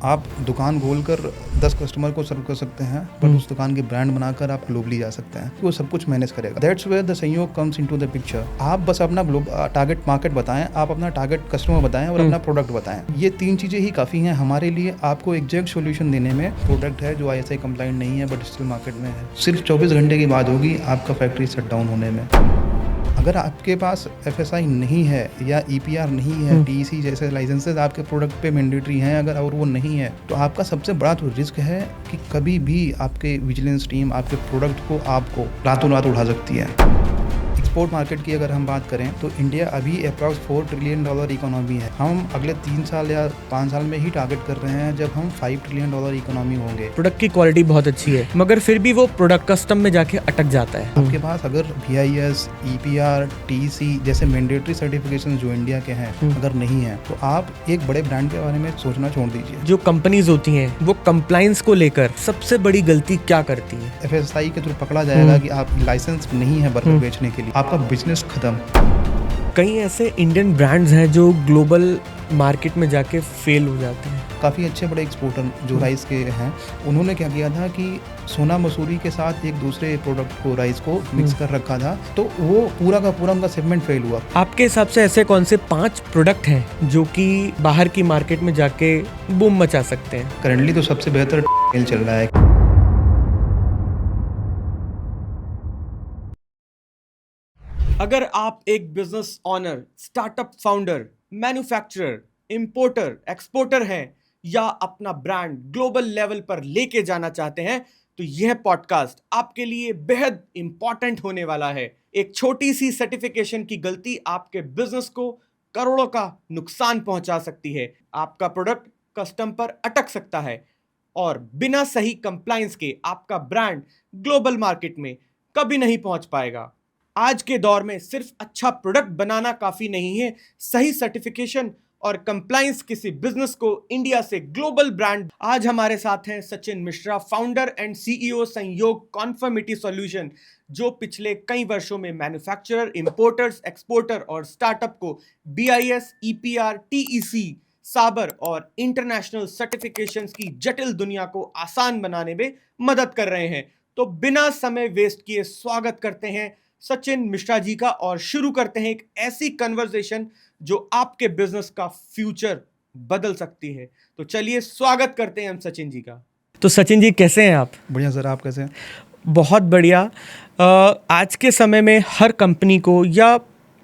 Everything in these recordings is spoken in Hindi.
आप दुकान खोलकर 10 कस्टमर को सर्व कर सकते हैं, बट उस दुकान की ब्रांड बनाकर आप ग्लोबली जा सकते हैं। वो सब कुछ मैनेज करेगा। दैट्स वेयर द संयोग कम्स इनटू द पिक्चर। आप बस अपना टारगेट मार्केट बताएं, आप अपना टारगेट कस्टमर बताएं और अपना प्रोडक्ट बताएं। ये 3 चीजें ही काफी हैं हमारे लिए आपको एग्जैक्ट सॉल्यूशन देने में। प्रोडक्ट है जो ISI कंप्लाइंट नहीं है बट स्टिल मार्केट में है। सिर्फ 24 घंटे की बात होगी आपका फैक्ट्री शट डाउन होने में। अगर आपके पास FSI नहीं है या EPR नहीं है, TEC जैसे लाइसेंसेज आपके प्रोडक्ट पे मैंडेटरी हैं अगर और वो नहीं है, तो आपका सबसे बड़ा तो रिस्क है कि कभी भी आपके विजिलेंस टीम आपके प्रोडक्ट को आपको रातों रात उठा सकती है। एक्सपोर्ट मार्केट की अगर हम बात करें तो इंडिया अभी अप्रॉक्स $4 ट्रिलियन इकोनॉमी है। हम अगले 3 साल या 5 साल में ही टारगेट कर रहे हैं जब हम $5 ट्रिलियन इकोनॉमी होंगे। प्रोडक्ट की क्वालिटी बहुत अच्छी है मगर फिर भी वो प्रोडक्ट कस्टम में जाके अटक जाता है। आपके पास अगर BIS, EPR, TEC जैसे मैंडेटरी सर्टिफिकेशन जो इंडिया के हैं अगर नहीं है तो आप एक बड़े ब्रांड के बारे में सोचना छोड़ दीजिए। जो कंपनीज होती हैं वो कंप्लायंस को लेकर सबसे बड़ी गलती क्या करती है? FSI के थ्रू पकड़ा जाएगा कि आप लाइसेंस नहीं है बर्गर बेचने के लिए, आपका बिजनेस खत्म। कई ऐसे इंडियन ब्रांड्स हैं जो ग्लोबल मार्केट में जाके फेल हो जाते हैं। काफ़ी अच्छे बड़े एक्सपोर्टर जो राइस के हैं, उन्होंने क्या किया था कि सोना मसूरी के साथ एक दूसरे प्रोडक्ट को राइस को मिक्स कर रखा था, तो वो पूरा का पूरा उनका सेगमेंट फेल हुआ। आपके हिसाब से ऐसे कौन से 5 प्रोडक्ट हैं जो कि बाहर की मार्केट में जाके बूम मचा सकते हैं? करंटली तो सबसे बेहतर चल रहा है। अगर आप एक business honour, startup founder, manufacturer, importer, exporter हैं या अपना ब्रांड ग्लोबल लेवल पर लेके जाना चाहते हैं तो यह पॉडकास्ट आपके लिए बेहद इंपॉर्टेंट होने वाला है। एक छोटी सी सर्टिफिकेशन की गलती आपके बिजनेस को करोड़ों का नुकसान पहुंचा सकती है। आपका प्रोडक्ट कस्टम पर अटक सकता है और बिना सही कंप्लायंस के आपका ब्रांड ग्लोबल मार्केट में कभी नहीं पहुंच पाएगा। आज के दौर में सिर्फ अच्छा प्रोडक्ट बनाना काफी नहीं है, सही सर्टिफिकेशन और कंप्लायंस किसी बिजनेस को इंडिया से ग्लोबल ब्रांड। आज हमारे साथ हैं Sachin Mishra, founder and CEO संयोग कॉन्फर्मिटी सॉल्यूशन, जो पिछले कई वर्षों में मैन्युफैक्चरर, इंपोर्टर्स, एक्सपोर्टर और स्टार्टअप को BIS, EPR, TEC, साबर और इंटरनेशनल सर्टिफिकेशंस की जटिल दुनिया को आसान बनाने में मदद कर रहे हैं। तो बिना समय वेस्ट किए स्वागत करते हैं सचिन मिश्रा जी का और शुरू करते हैं एक ऐसी कन्वर्सेशन जो आपके बिजनेस का फ्यूचर बदल सकती है। तो चलिए स्वागत करते हैं हम सचिन जी का। तो सचिन जी कैसे हैं आप? बढ़िया सर, आप कैसे हैं? बहुत बढ़िया। आज के समय में हर कंपनी को या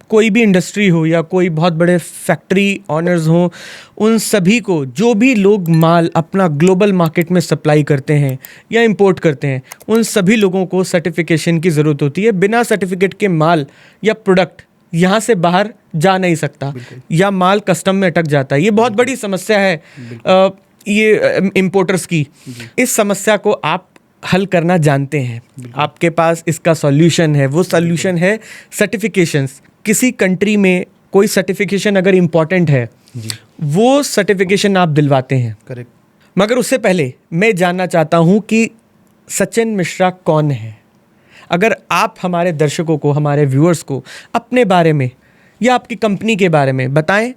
कोई भी इंडस्ट्री हो या कोई बहुत बड़े फैक्ट्री ऑनर्स हो, उन सभी को जो भी लोग माल अपना ग्लोबल मार्केट में सप्लाई करते हैं या इंपोर्ट करते हैं, उन सभी लोगों को सर्टिफिकेशन की ज़रूरत होती है। बिना सर्टिफिकेट के माल या प्रोडक्ट यहाँ से बाहर जा नहीं सकता या माल कस्टम में अटक जाता है। ये बहुत बड़ी समस्या है ये इंपोर्टर्स की। इस समस्या को आप हल करना जानते हैं, आपके पास इसका सॉल्यूशन है। वो सॉल्यूशन है सर्टिफिकेशंस। किसी कंट्री में कोई सर्टिफिकेशन अगर इम्पॉर्टेंट है वो सर्टिफिकेशन आप दिलवाते हैं। करेक्ट। मगर उससे पहले मैं जानना चाहता हूं कि सचिन मिश्रा कौन है। अगर आप हमारे दर्शकों को, हमारे व्यूअर्स को अपने बारे में या आपकी कंपनी के बारे में बताएं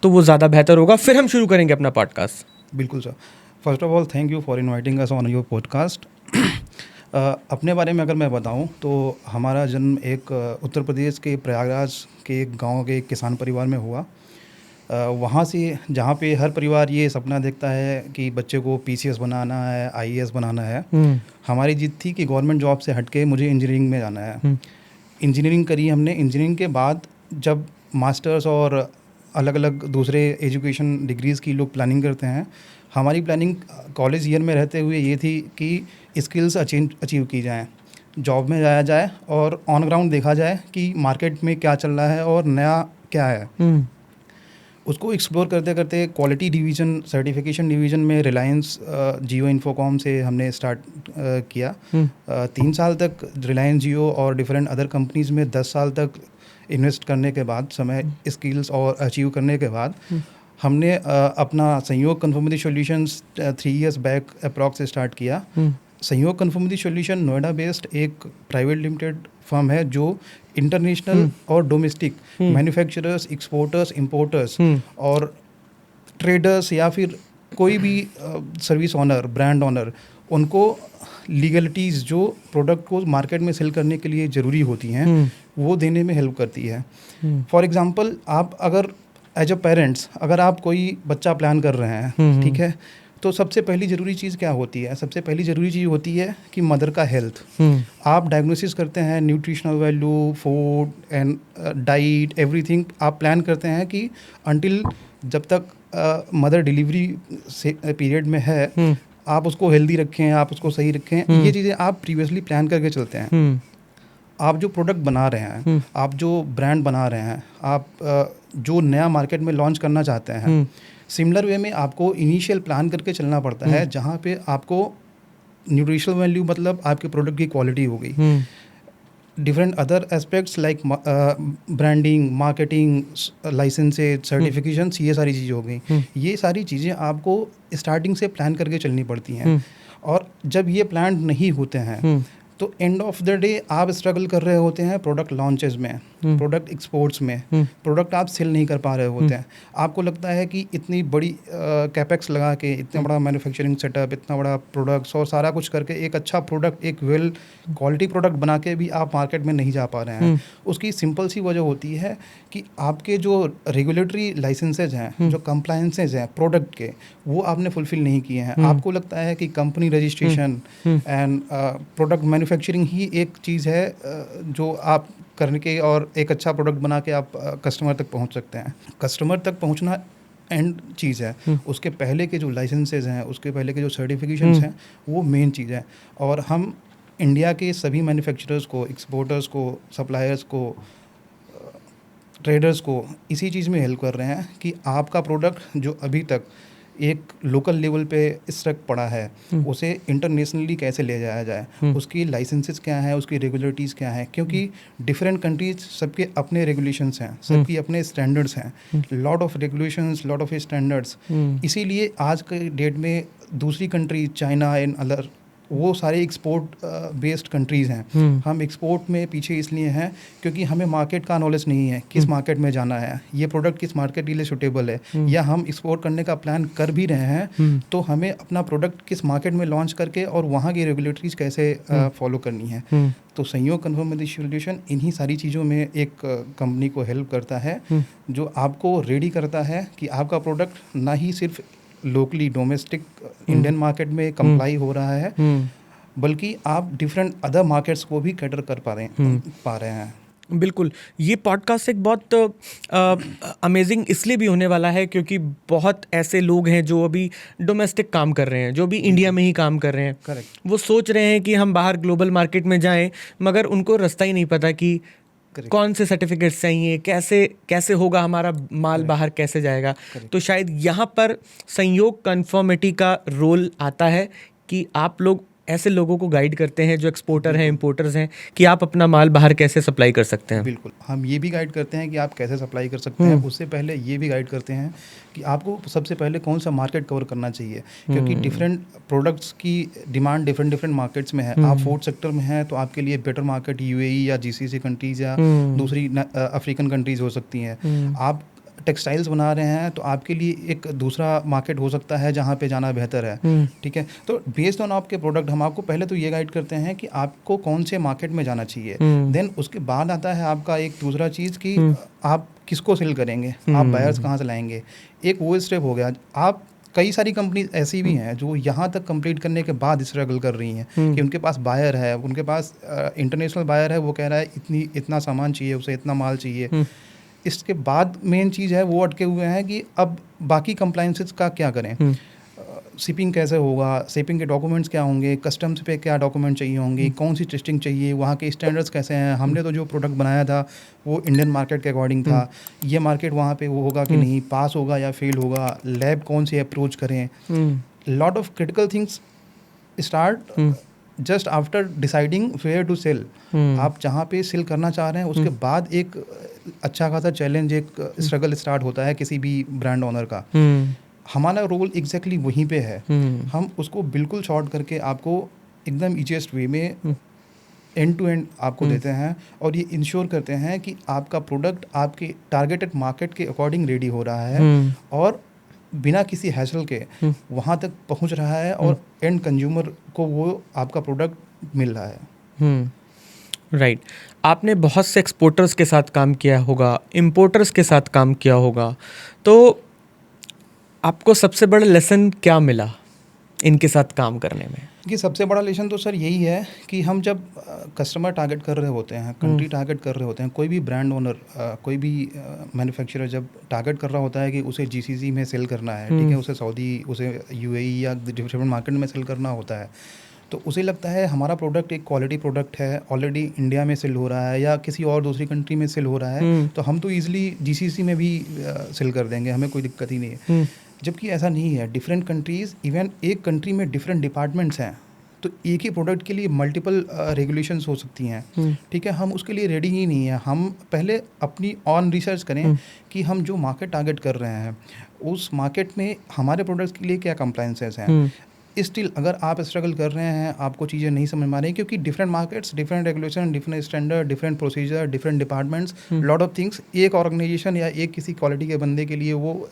तो वो ज़्यादा बेहतर होगा। फिर हम शुरू करेंगे अपना पॉडकास्ट। बिल्कुल sir. First of all thank you for inviting us on your podcast. अपने बारे में अगर मैं बताऊं तो हमारा जन्म एक उत्तर प्रदेश के प्रयागराज के एक गांव के एक किसान परिवार में हुआ। वहाँ से जहाँ पे हर परिवार ये सपना देखता है कि बच्चे को PCS बनाना है, IAS बनाना है। हमारी जिद थी कि गवर्नमेंट जॉब से हटके मुझे इंजीनियरिंग में जाना है। इंजीनियरिंग करी हमने। इंजीनियरिंग के बाद जब मास्टर्स और अलग अलग दूसरे एजुकेशन डिग्रीज़ की लोग प्लानिंग करते हैं, हमारी प्लानिंग कॉलेज ईयर में रहते हुए ये थी कि स्किल्स अचीव की जाएं, जॉब में जाया जाए और ऑन ग्राउंड देखा जाए कि मार्केट में क्या चल रहा है और नया क्या है। उसको एक्सप्लोर करते करते क्वालिटी डिवीज़न, सर्टिफिकेशन डिवीज़न में रिलायंस जियो इन्फोकॉम से हमने स्टार्ट किया। 3 साल तक रिलायंस जियो और डिफरेंट अदर कंपनीज़ में 10 साल तक इन्वेस्ट करने के बाद, समय स्किल्स और अचीव करने के बाद हमने अपना संयोग conformity solutions 3 years back approx start किया। संयोग कन्फर्मिटी सॉल्यूशन नोएडा बेस्ड एक प्राइवेट लिमिटेड फर्म है जो इंटरनेशनल और डोमेस्टिक मैन्युफैक्चरर्स, एक्सपोर्टर्स, इंपोर्टर्स और ट्रेडर्स या फिर कोई भी सर्विस ऑनर, ब्रांड ऑनर, उनको लीगलिटीज़ जो प्रोडक्ट को मार्केट में सेल करने के लिए ज़रूरी होती हैं वो देने में हेल्प करती है। फॉर एग्जांपल, आप अगर एज अ पेरेंट्स अगर आप कोई बच्चा प्लान कर रहे हैं, ठीक है, तो सबसे पहली ज़रूरी चीज़ क्या होती है? सबसे पहली ज़रूरी चीज़ होती है कि मदर का हेल्थ। आप डायग्नोसिस करते हैं, nutritional value, food and diet, everything आप प्लान करते हैं कि अंटिल जब तक मदर डिलीवरी से पीरियड में है आप उसको हेल्दी रखें, आप उसको सही रखें। ये चीज़ें आप प्रीवियसली प्लान करके चलते हैं। आप जो प्रोडक्ट बना रहे हैं, आप जो ब्रांड बना रहे हैं, आप जो नया मार्केट में लॉन्च करना चाहते हैं, सिमिलर वे में आपको इनिशियल प्लान करके चलना पड़ता है, जहाँ पे आपको न्यूट्रिशनल वैल्यू मतलब आपके प्रोडक्ट की क्वालिटी हो गई, different other aspects like branding, marketing, licences, certifications, ये सारी चीज़ें हो गई। ये सारी चीज़ें आपको स्टार्टिंग से प्लान करके चलनी पड़ती हैं। और जब ये प्लान नहीं होते हैं तो एंड ऑफ द डे आप स्ट्रगल कर रहे होते हैं प्रोडक्ट लॉन्चेस में, प्रोडक्ट एक्सपोर्ट्स में, प्रोडक्ट आप सेल नहीं कर पा रहे होते हैं। आपको लगता है कि इतनी बड़ी कैपेक्स लगा के, इतना बड़ा मैन्युफैक्चरिंग सेटअप, इतना बड़ा प्रोडक्ट्स और सारा कुछ करके एक अच्छा प्रोडक्ट, एक वेल क्वालिटी प्रोडक्ट बना के भी आप मार्केट में नहीं जा पा रहे हैं। उसकी सिंपल सी वजह होती है कि आपके जो रेगुलेटरी लाइसेंसेज हैं, जो कंप्लायंसेज हैं प्रोडक्ट के, वो आपने फुलफिल नहीं किए हैं। आपको लगता है कि company registration and product manufacturing ही एक चीज़ है जो आप करने के और एक अच्छा प्रोडक्ट बना के आप कस्टमर तक पहुंच सकते हैं। कस्टमर तक पहुंचना एंड चीज़ है, उसके पहले के जो लाइसेंसेज हैं, उसके पहले के जो सर्टिफिकेशंस हैं, वो मेन चीज़ है। और हम इंडिया के सभी मैन्युफैक्चरर्स को, एक्सपोर्टर्स को, सप्लायर्स को, ट्रेडर्स को इसी चीज़ में हेल्प कर रहे हैं कि आपका प्रोडक्ट जो अभी तक एक लोकल लेवल पे स्टक पड़ा है, उसे इंटरनेशनली कैसे ले जाया जाए, उसकी लाइसेंसेस क्या हैं, उसकी रेगुलेटरीज़ क्या हैं, क्योंकि डिफरेंट कंट्रीज सबके अपने रेगुलेशंस हैं, सबकी अपने स्टैंडर्ड्स हैं, lot of regulations, lot of standards. इसीलिए आज के डेट में दूसरी कंट्री, चाइना एंड अदर, वो सारे एक्सपोर्ट बेस्ड कंट्रीज़ हैं। हम एक्सपोर्ट में पीछे इसलिए हैं क्योंकि हमें मार्केट का नॉलेज नहीं है, किस मार्केट में जाना है, ये प्रोडक्ट किस मार्केट के लिए सूटेबल है, या हम एक्सपोर्ट करने का प्लान कर भी रहे हैं तो हमें अपना प्रोडक्ट किस मार्केट में लॉन्च करके और वहाँ की रेगुलेटरीज कैसे फॉलो करनी है। तो संयोग कन्फर्मेटिव सॉल्यूशन इन्हीं सारी चीज़ों में एक कंपनी को हेल्प करता है, जो आपको रेडी करता है कि आपका प्रोडक्ट ना ही सिर्फ लोकली डोमेस्टिक इंडियन मार्केट में कंप्लाई हो रहा है, बल्कि आप डिफरेंट अदर मार्केट्स को भी कैटर कर पा रहे हैं। बिल्कुल, ये पॉडकास्ट एक बहुत अमेजिंग इसलिए भी होने वाला है क्योंकि बहुत ऐसे लोग हैं जो अभी डोमेस्टिक काम कर रहे हैं, जो भी इंडिया में ही काम कर रहे हैं। करेक्ट। वो सोच रहे हैं कि हम बाहर ग्लोबल मार्केट में जाएं, मगर उनको रास्ता ही नहीं पता कि कौन से सर्टिफिकेट्स चाहिए, कैसे होगा हमारा माल बाहर कैसे जाएगा। तो शायद यहाँ पर संयोग कन्फर्मिटी का रोल आता है कि आप लोग ऐसे लोगों को गाइड करते हैं जो एक्सपोर्टर हैं, इंपोर्टर्स हैं, कि आप अपना माल बाहर कैसे सप्लाई कर सकते हैं। बिल्कुल, हम ये भी गाइड करते हैं कि आप कैसे सप्लाई कर सकते हैं। उससे पहले ये भी गाइड करते हैं कि आपको सबसे पहले कौन सा मार्केट कवर करना चाहिए, क्योंकि डिफरेंट प्रोडक्ट्स की डिमांड डिफरेंट मार्केट्स में है। आप फूड सेक्टर में हैं तो आपके लिए बेटर मार्केट यूएई या जीसीसी कंट्रीज़ या दूसरी अफ्रीकन कंट्रीज़ हो सकती हैं। आप टेक्सटाइल्स बना रहे हैं तो आपके लिए एक दूसरा मार्केट हो सकता है जहाँ पे जाना बेहतर है। ठीक है, तो बेस्ड ऑन आपके प्रोडक्ट हम आपको पहले तो ये गाइड करते हैं कि आपको कौन से मार्केट में जाना चाहिए। देन उसके बाद आता है आपका एक दूसरा चीज़ कि आप किसको सेल करेंगे, आप बायर्स कहाँ से लाएंगे। एक वो स्टेप हो गया। आप कई सारी कंपनी ऐसी भी हैं जो यहाँ तक कंप्लीट करने के बाद स्ट्रगल कर रही हैं कि उनके पास बायर है, उनके पास इंटरनेशनल बायर है, वो कह रहा है इतना सामान चाहिए, उसे इतना माल चाहिए। इसके बाद मेन चीज़ है वो अटके हुए हैं कि अब बाकी कंप्लायंसेस का क्या करें, शिपिंग कैसे होगा, शिपिंग के डॉक्यूमेंट्स क्या होंगे, कस्टम्स पे क्या डॉक्यूमेंट चाहिए होंगे, कौन सी टेस्टिंग चाहिए, वहाँ के स्टैंडर्ड्स कैसे हैं। हमने तो जो प्रोडक्ट बनाया था वो इंडियन मार्केट के अकॉर्डिंग था, ये मार्केट वहाँ पे वो होगा कि नहीं, पास होगा या फेल होगा, लैब कौन सी अप्रोच करें। Lot of critical things start just after deciding where to sell. आप जहाँ पे सेल करना चाह रहे हैं उसके बाद एक अच्छा खासा चैलेंज, एक स्ट्रगल स्टार्ट होता है किसी भी ब्रांड ओनर का। हमारा रोल एग्जैक्टली वहीं पे है। हम उसको बिल्कुल शॉर्ट करके आपको एकदम ईजीएस्ट वे में एंड टू एंड आपको देते हैं और ये इंश्योर करते हैं कि आपका प्रोडक्ट आपके टारगेटेड मार्केट के अकॉर्डिंग रेडी हो रहा है और बिना किसी हैसल के वहाँ तक पहुँच रहा है और एंड कंज्यूमर को वो आपका प्रोडक्ट मिल रहा है। राइट। आपने बहुत से एक्सपोर्टर्स के साथ काम किया होगा, इम्पोर्टर्स के साथ काम किया होगा, तो आपको सबसे बड़ा लेसन क्या मिला इनके साथ काम करने में? कि सबसे बड़ा लेसन तो सर यही है कि हम जब कस्टमर टारगेट कर रहे होते हैं, कंट्री टारगेट कर रहे होते हैं, कोई भी ब्रांड ओनर, कोई भी मैन्युफैक्चरर जब टारगेट कर रहा होता है कि उसे जीसीसी में सेल करना है, ठीक है, उसे सऊदी, उसे यूएई या डिफरेंट मार्केट में सेल करना होता है, तो उसे लगता है हमारा प्रोडक्ट एक क्वालिटी प्रोडक्ट है, ऑलरेडी इंडिया में सेल हो रहा है या किसी और दूसरी कंट्री में सेल हो रहा है, तो हम तो ईजिली जीसीसी में भी सेल कर देंगे, हमें कोई दिक्कत ही नहीं है। जबकि ऐसा नहीं है। डिफरेंट कंट्रीज़, इवन एक कंट्री में डिफरेंट डिपार्टमेंट्स हैं, तो एक ही प्रोडक्ट के लिए मल्टीपल रेगुलेशंस हो सकती हैं, ठीक है, हम उसके लिए रेडी ही नहीं है। हम पहले अपनी ऑन रिसर्च करें कि हम जो मार्केट टारगेट कर रहे हैं उस मार्केट में हमारे प्रोडक्ट्स के लिए क्या कंप्लायंसेस हैं। स्टिल अगर आप स्ट्रगल कर रहे हैं, आपको चीज़ें नहीं समझ में आ रही, क्योंकि different markets, different regulation, different standard, different procedure, different departments, lot of things, एक ऑर्गेनाइजेशन या एक किसी क्वालिटी के बंदे के लिए वो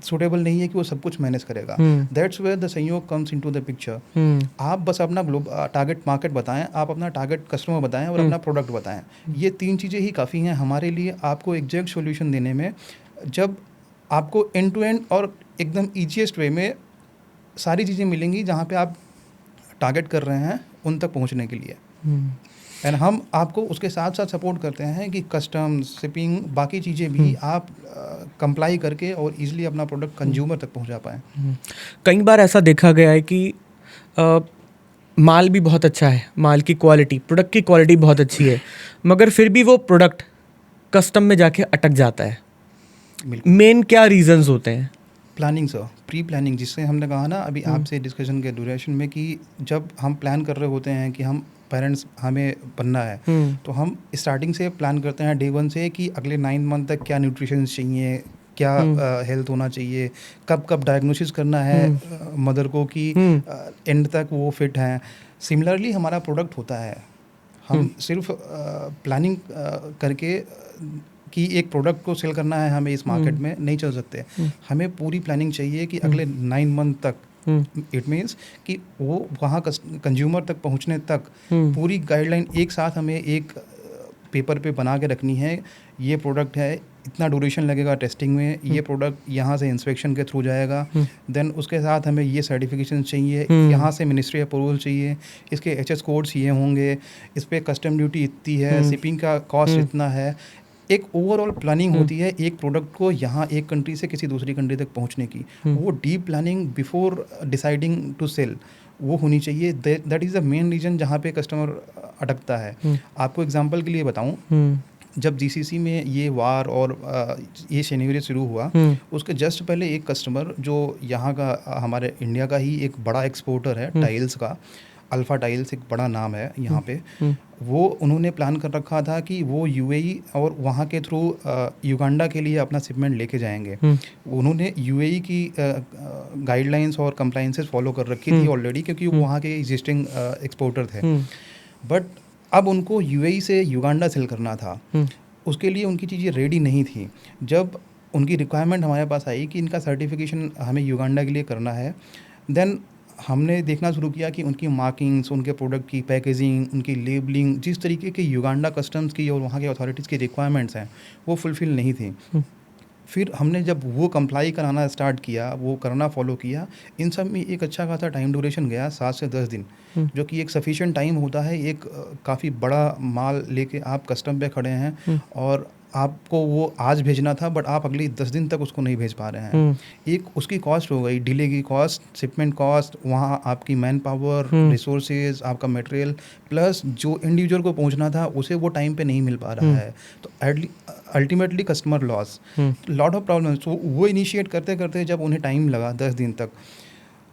सूटेबल नहीं है कि वो सब कुछ मैनेज करेगा। दैट्स वेयर द संयोग कम्स इनटू द पिक्चर। आप बस अपना टारगेट मार्केट बताएं, आप अपना टारगेट कस्टमर बताएं और अपना प्रोडक्ट बताएं। ये तीन चीज़ें ही काफ़ी हैं हमारे लिए आपको एग्जैक्ट सॉल्यूशन देने में। जब आपको एंड टू एंड और एकदम ईजीएस्ट वे में सारी चीज़ें मिलेंगी जहाँ पे आप टारगेट कर रहे हैं उन तक पहुँचने के लिए, एंड हम आपको उसके साथ साथ सपोर्ट करते हैं कि कस्टम, शिपिंग, बाकी चीज़ें भी आप कंप्लाई करके और इजीली अपना प्रोडक्ट कंज्यूमर तक पहुंचा पाएँ। कई बार ऐसा देखा गया है कि माल भी बहुत अच्छा है, माल की क्वालिटी, प्रोडक्ट की क्वालिटी बहुत अच्छी है, मगर फिर भी वो प्रोडक्ट कस्टम में जाके अटक जाता है। मेन क्या रीजंस होते हैं? प्लानिंग सर, प्री प्लानिंग, जिससे हमने कहा ना अभी आपसे डिस्कशन के ड्यूरेशन में कि जब हम प्लान कर रहे होते हैं कि हम पेरेंट्स हमें बनना है, तो हम स्टार्टिंग से प्लान करते हैं डे 1 से कि अगले 9 मंथ तक क्या न्यूट्रिशन चाहिए, क्या हेल्थ होना चाहिए, कब कब डायग्नोसिस करना है मदर को कि एंड तक वो फिट हैं। सिमिलरली हमारा प्रोडक्ट होता है, हम सिर्फ प्लानिंग करके कि एक प्रोडक्ट को सेल करना है हमें इस मार्केट में नहीं चल सकते। हमें पूरी प्लानिंग चाहिए कि अगले 9 मंथ तक, इट मीन्स कि वो वहाँ कंज्यूमर तक पहुँचने तक पूरी गाइडलाइन एक साथ हमें एक पेपर पे बना के रखनी है। ये प्रोडक्ट है, इतना ड्यूरेशन लगेगा टेस्टिंग में, ये प्रोडक्ट यहाँ से इंस्पेक्शन के थ्रू जाएगा, देन उसके साथ हमें ये सर्टिफिकेशन चाहिए, यहाँ से मिनिस्ट्री अप्रूवल चाहिए, इसके एचएस कोड्स ये होंगे, इस पर कस्टम ड्यूटी इतनी है, शिपिंग का कॉस्ट इतना है। एक ओवरऑल प्लानिंग होती है एक प्रोडक्ट को यहाँ एक कंट्री से किसी दूसरी कंट्री तक पहुँचने की। वो deep planning before deciding to sell वो होनी चाहिए। That is the main reason जहाँ पे कस्टमर अटकता है। आपको एग्जांपल के लिए बताऊँ, जब जीसीसी में ये वार और ये सिनेरियो शुरू हुआ, उसके जस्ट पहले एक कस्टमर जो यहाँ का हमारे इंडिया का ही एक बड़ा एक्सपोर्टर है टाइल्स का, अल्फ़ा टाइल्स एक बड़ा नाम है यहाँ पे, वो उन्होंने प्लान कर रखा था कि वो यूएई और वहाँ के थ्रू युगांडा के लिए अपना शिपमेंट लेके जाएंगे। उन्होंने यूएई की गाइडलाइंस और कंप्लाइंसेस फॉलो कर रखी थी ऑलरेडी, क्योंकि वो वहाँ के एग्जिस्टिंग एक्सपोर्टर थे। बट अब उनको यूएई से युगांडा सेल करना था, उसके लिए उनकी चीज़ें रेडी नहीं थी। जब उनकी रिक्वायरमेंट हमारे पास आई कि इनका सर्टिफिकेशन हमें युगांडा के लिए करना है, देन हमने देखना शुरू किया कि उनकी मार्किंग्स, उनके प्रोडक्ट की पैकेजिंग, उनकी लेबलिंग, जिस तरीके की युगांडा कस्टम्स की और वहाँ के अथॉरिटीज़ की रिक्वायरमेंट्स हैं वो फुलफ़िल नहीं थी। फिर हमने जब वो कंप्लाई कराना स्टार्ट किया, वो करना फॉलो किया, इन सब में एक अच्छा खासा टाइम ड्यूरेशन गया, 7 से 10 दिन, जो कि एक सफिशिएंट टाइम होता है। एक काफ़ी बड़ा माल लेके आप कस्टम पे खड़े हैं और आपको वो आज भेजना था, बट आप अगले 10 दिन तक उसको नहीं भेज पा रहे हैं। एक उसकी कॉस्ट हो गई, डिले की कॉस्ट, शिपमेंट कॉस्ट, वहाँ आपकी मैन पावर, रिसोर्सेज, आपका मटेरियल, प्लस जो इंडिविजुअल को पहुँचना था उसे वो टाइम पे नहीं मिल पा रहा है, तो ultimately customer loss, lot of problems. तो वो इनिशिएट करते करते जब उन्हें टाइम लगा 10 दिन तक,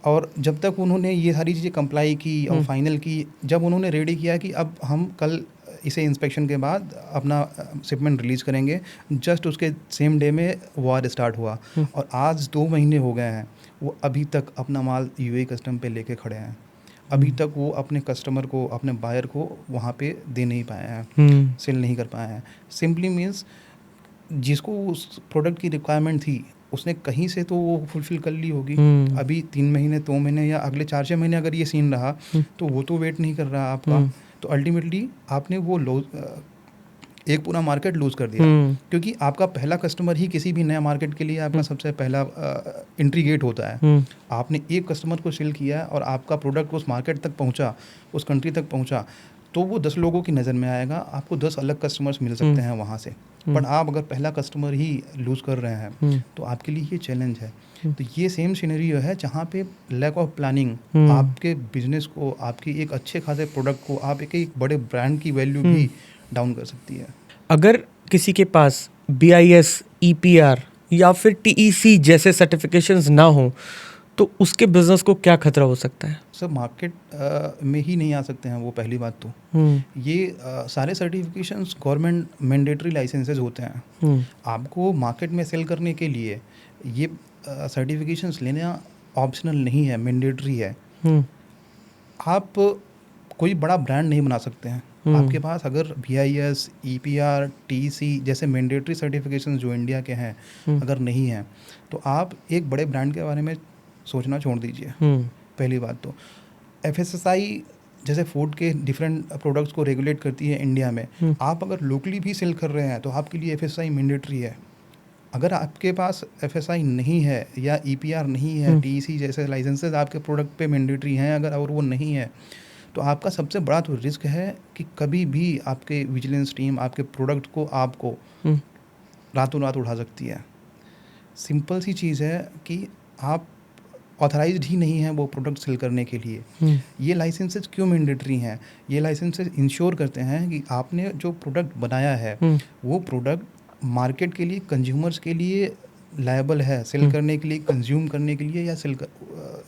और जब तक उन्होंने ये सारी चीज़ें कंप्लाई की और फाइनल की, जब उन्होंने रेडी किया कि अब हम कल इसे इंस्पेक्शन के बाद अपना शिपमेंट रिलीज़ करेंगे, जस्ट उसके सेम डे में वार स्टार्ट हुआ। और आज 2 महीने हो गए हैं, वो अभी तक अपना माल यूएई कस्टम पे लेके खड़े हैं। अभी तक वो अपने कस्टमर को, अपने बायर को वहाँ पे दे नहीं पाए हैं, सेल नहीं कर पाए हैं। सिंपली मीन्स जिसको उस प्रोडक्ट की रिक्वायरमेंट थी उसने कहीं से तो वो फुलफ़िल कर ली होगी। अभी 3 महीने, 2 महीने या अगले 4-6 महीने अगर ये सीन रहा, तो वो तो वेट नहीं कर रहा आपका। तो अल्टीमेटली आपने वो एक पूरा मार्केट लूज़ कर दिया, क्योंकि आपका पहला कस्टमर ही किसी भी नया मार्केट के लिए आपका सबसे पहला एंट्री गेट होता है। आपने एक कस्टमर को सेल किया और आपका प्रोडक्ट उस मार्केट तक पहुंचा, उस कंट्री तक पहुंचा, तो वो 10 लोगों की नज़र में आएगा, आपको 10 अलग कस्टमर्स मिल सकते हैं वहाँ से। बट आप अगर पहला कस्टमर ही लूज़ कर रहे हैं तो आपके लिए ये चैलेंज है। तो ये सेम सिनेरियो है जहाँ पे लैक ऑफ प्लानिंग आपके बिजनेस को, आपकी एक अच्छे खासे प्रोडक्ट को, आप एक बड़े ब्रांड की वैल्यू भी डाउन कर सकती है। अगर किसी के पास BIS, EPR या फिर TEC जैसे सर्टिफिकेशंस ना हो तो उसके बिजनेस को क्या खतरा हो सकता है? सर मार्केट में ही नहीं आ सकते हैं वो, पहली बात तो। ये सारे सर्टिफिकेशंस गवर्नमेंट मैंडेटरी लाइसेंसेज होते हैं। आपको मार्केट में सेल करने के लिए ये सर्टिफिकेशंस लेना ऑप्शनल नहीं है, मैंडेटरी है। आप कोई बड़ा ब्रांड नहीं बना सकते हैं। आपके पास अगर BIS, EPR, TEC जैसे मैंडेटरी सर्टिफिकेशंस जो इंडिया के हैं अगर नहीं हैं, तो आप एक बड़े ब्रांड के बारे में सोचना छोड़ दीजिए। पहली बात तो FSSAI जैसे फूड के डिफरेंट प्रोडक्ट्स को रेगुलेट करती है इंडिया में। आप अगर लोकली भी सेल कर रहे हैं तो आपके लिए FSSAI मैंडेटरी है। अगर आपके पास FSSAI नहीं है या EPR नहीं है, TEC जैसे लाइसेंसेज आपके प्रोडक्ट पे मैंडेटरी हैं अगर, और वो नहीं है, तो आपका सबसे बड़ा तो रिस्क है कि कभी भी आपके विजिलेंस टीम आपके प्रोडक्ट को आपको रातों रात उठा सकती है। सिंपल सी चीज़ है कि आप ऑथराइज्ड ही नहीं है वो प्रोडक्ट सेल करने के लिए। ये लाइसेंसेज क्यों मैंडेटरी हैं? ये लाइसेंसेज इंश्योर करते हैं कि आपने जो प्रोडक्ट बनाया है वो प्रोडक्ट मार्केट के लिए, कंज्यूमर्स के लिए लायबल है, सेल करने के लिए, कंज्यूम करने के लिए या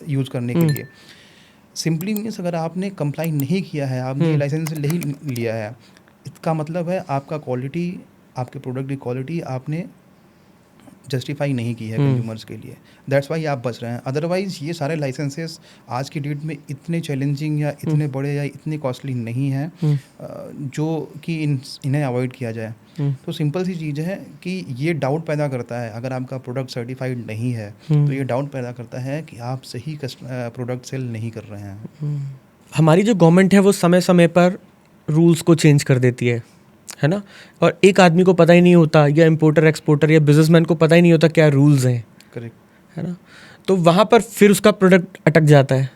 यूज़ करने के लिए। सिंपली मीन्स अगर आपने कंप्लाई नहीं किया है, आपने ये लाइसेंस नहीं लिया है, इसका मतलब है आपका क्वालिटी, आपके प्रोडक्ट की क्वालिटी आपने जस्टिफाई नहीं की है कंज्यूमर्स के लिए। दैट्स वाई आप बच रहे हैं। अदरवाइज़ ये सारे लाइसेंसेस आज की डेट में इतने चैलेंजिंग या इतने बड़े या इतने कॉस्टली नहीं हैं जो कि इन्हें अवॉइड किया जाए। तो सिंपल सी चीज़ है कि ये डाउट पैदा करता है, अगर आपका प्रोडक्ट सर्टिफाइड नहीं है तो ये डाउट पैदा करता है कि आप सही प्रोडक्ट सेल नहीं कर रहे हैं। हमारी जो गवर्नमेंट है वो समय समय पर रूल्स को चेंज कर देती है ना, और एक आदमी को पता ही नहीं होता, या इंपोर्टर एक्सपोर्टर या बिजनेसमैन को पता ही नहीं होता क्या रूल्स हैं। करेक्ट है ना, तो वहाँ पर फिर उसका प्रोडक्ट अटक जाता है।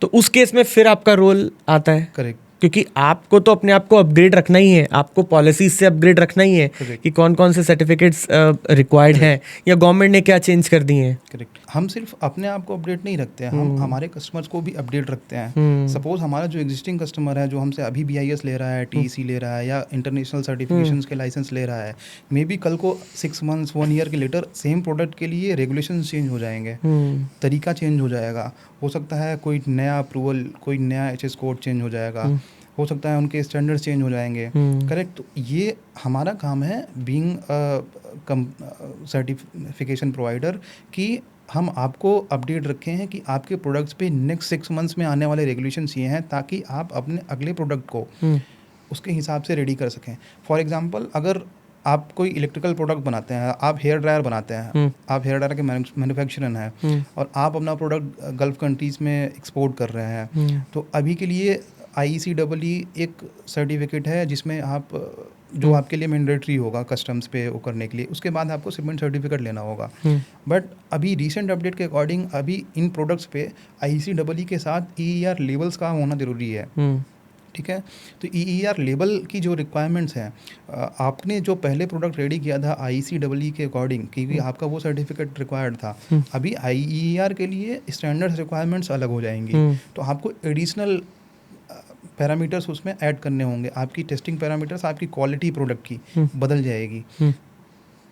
तो उस केस में फिर आपका रोल आता है। करेक्ट, क्योंकि आपको तो अपने आप को अपग्रेड रखना ही है, आपको पॉलिसीज से अपग्रेड रखना ही है कि कौन कौन से सर्टिफिकेट्स रिक्वायर्ड हैं या गवर्नमेंट ने क्या चेंज कर दिए हैं। करेक्ट। हम सिर्फ अपने आप को अपडेट नहीं रखते हैं, हम हमारे कस्टमर्स को भी अपडेट रखते हैं। सपोज हमारा जो एग्जिस्टिंग कस्टमर है जो हमसे अभी BIS ले रहा है, TEC ले रहा है या इंटरनेशनल सर्टिफिकेशंस के लाइसेंस ले रहा है, मे बी कल को 6 मंथ्स 1 ईयर के लेटर सेम प्रोडक्ट के लिए रेगुलेशन चेंज हो जाएंगे, तरीका चेंज हो जाएगा। हो सकता है कोई नया अप्रूवल, कोई नया HS कोड चेंज हो जाएगा, हो सकता है उनके स्टैंडर्ड्स चेंज हो जाएंगे। करेक्ट। तो ये हमारा काम है बीइंग सर्टिफिकेशन प्रोवाइडर कि हम आपको अपडेट रखें हैं कि आपके प्रोडक्ट्स पे नेक्स्ट 6 मंथ्स में आने वाले रेगुलेशंस ये हैं, ताकि आप अपने अगले प्रोडक्ट को उसके हिसाब से रेडी कर सकें। फॉर एग्जांपल, अगर आप कोई इलेक्ट्रिकल प्रोडक्ट बनाते हैं, आप हेयर ड्रायर बनाते हैं, आप हेयर ड्रायर के मैन्युफैक्चरर हैं और आप अपना प्रोडक्ट गल्फ कंट्रीज़ में एक्सपोर्ट कर रहे हैं, तो अभी के लिए IECEE एक सर्टिफिकेट है जिसमें आप जो आपके लिए मैंडेटरी होगा कस्टम्स पे वो करने के लिए, उसके बाद आपको शिपमेंट सर्टिफिकेट लेना होगा। बट अभी रिसेंट अपडेट के अकॉर्डिंग अभी इन प्रोडक्ट्स पे IECEE के साथ EER लेबल्स का होना ज़रूरी है। ठीक है, तो EER लेबल की जो रिक्वायरमेंट्स हैं, आपने जो पहले प्रोडक्ट रेडी किया था IECEE के अकॉर्डिंग, क्योंकि आपका वो सर्टिफिकेट रिक्वायर्ड था, अभी IER के लिए स्टैंडर्ड्स रिक्वायरमेंट्स अलग हो जाएंगी, तो आपको एडिशनल पैरामीटर्स उसमें ऐड करने होंगे। आपकी टेस्टिंग पैरामीटर्स, आपकी क्वालिटी प्रोडक्ट की बदल जाएगी।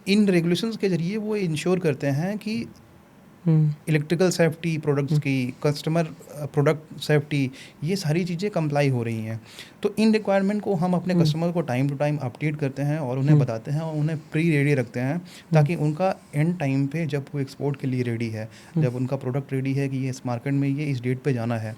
इन रेगुलेशंस के जरिए वो इंश्योर करते हैं कि इलेक्ट्रिकल सेफ्टी प्रोडक्ट्स की, कस्टमर प्रोडक्ट सेफ्टी, ये सारी चीज़ें कंप्लाई हो रही हैं। तो इन रिक्वायरमेंट को हम अपने कस्टमर को टाइम टू टाइम अपडेट करते हैं और उन्हें बताते हैं और उन्हें प्री रेडी रखते हैं, ताकि उनका एंड टाइम पे जब वो एक्सपोर्ट के लिए रेडी है, जब उनका प्रोडक्ट रेडी है कि ये इस मार्केट में ये इस डेट पे जाना है,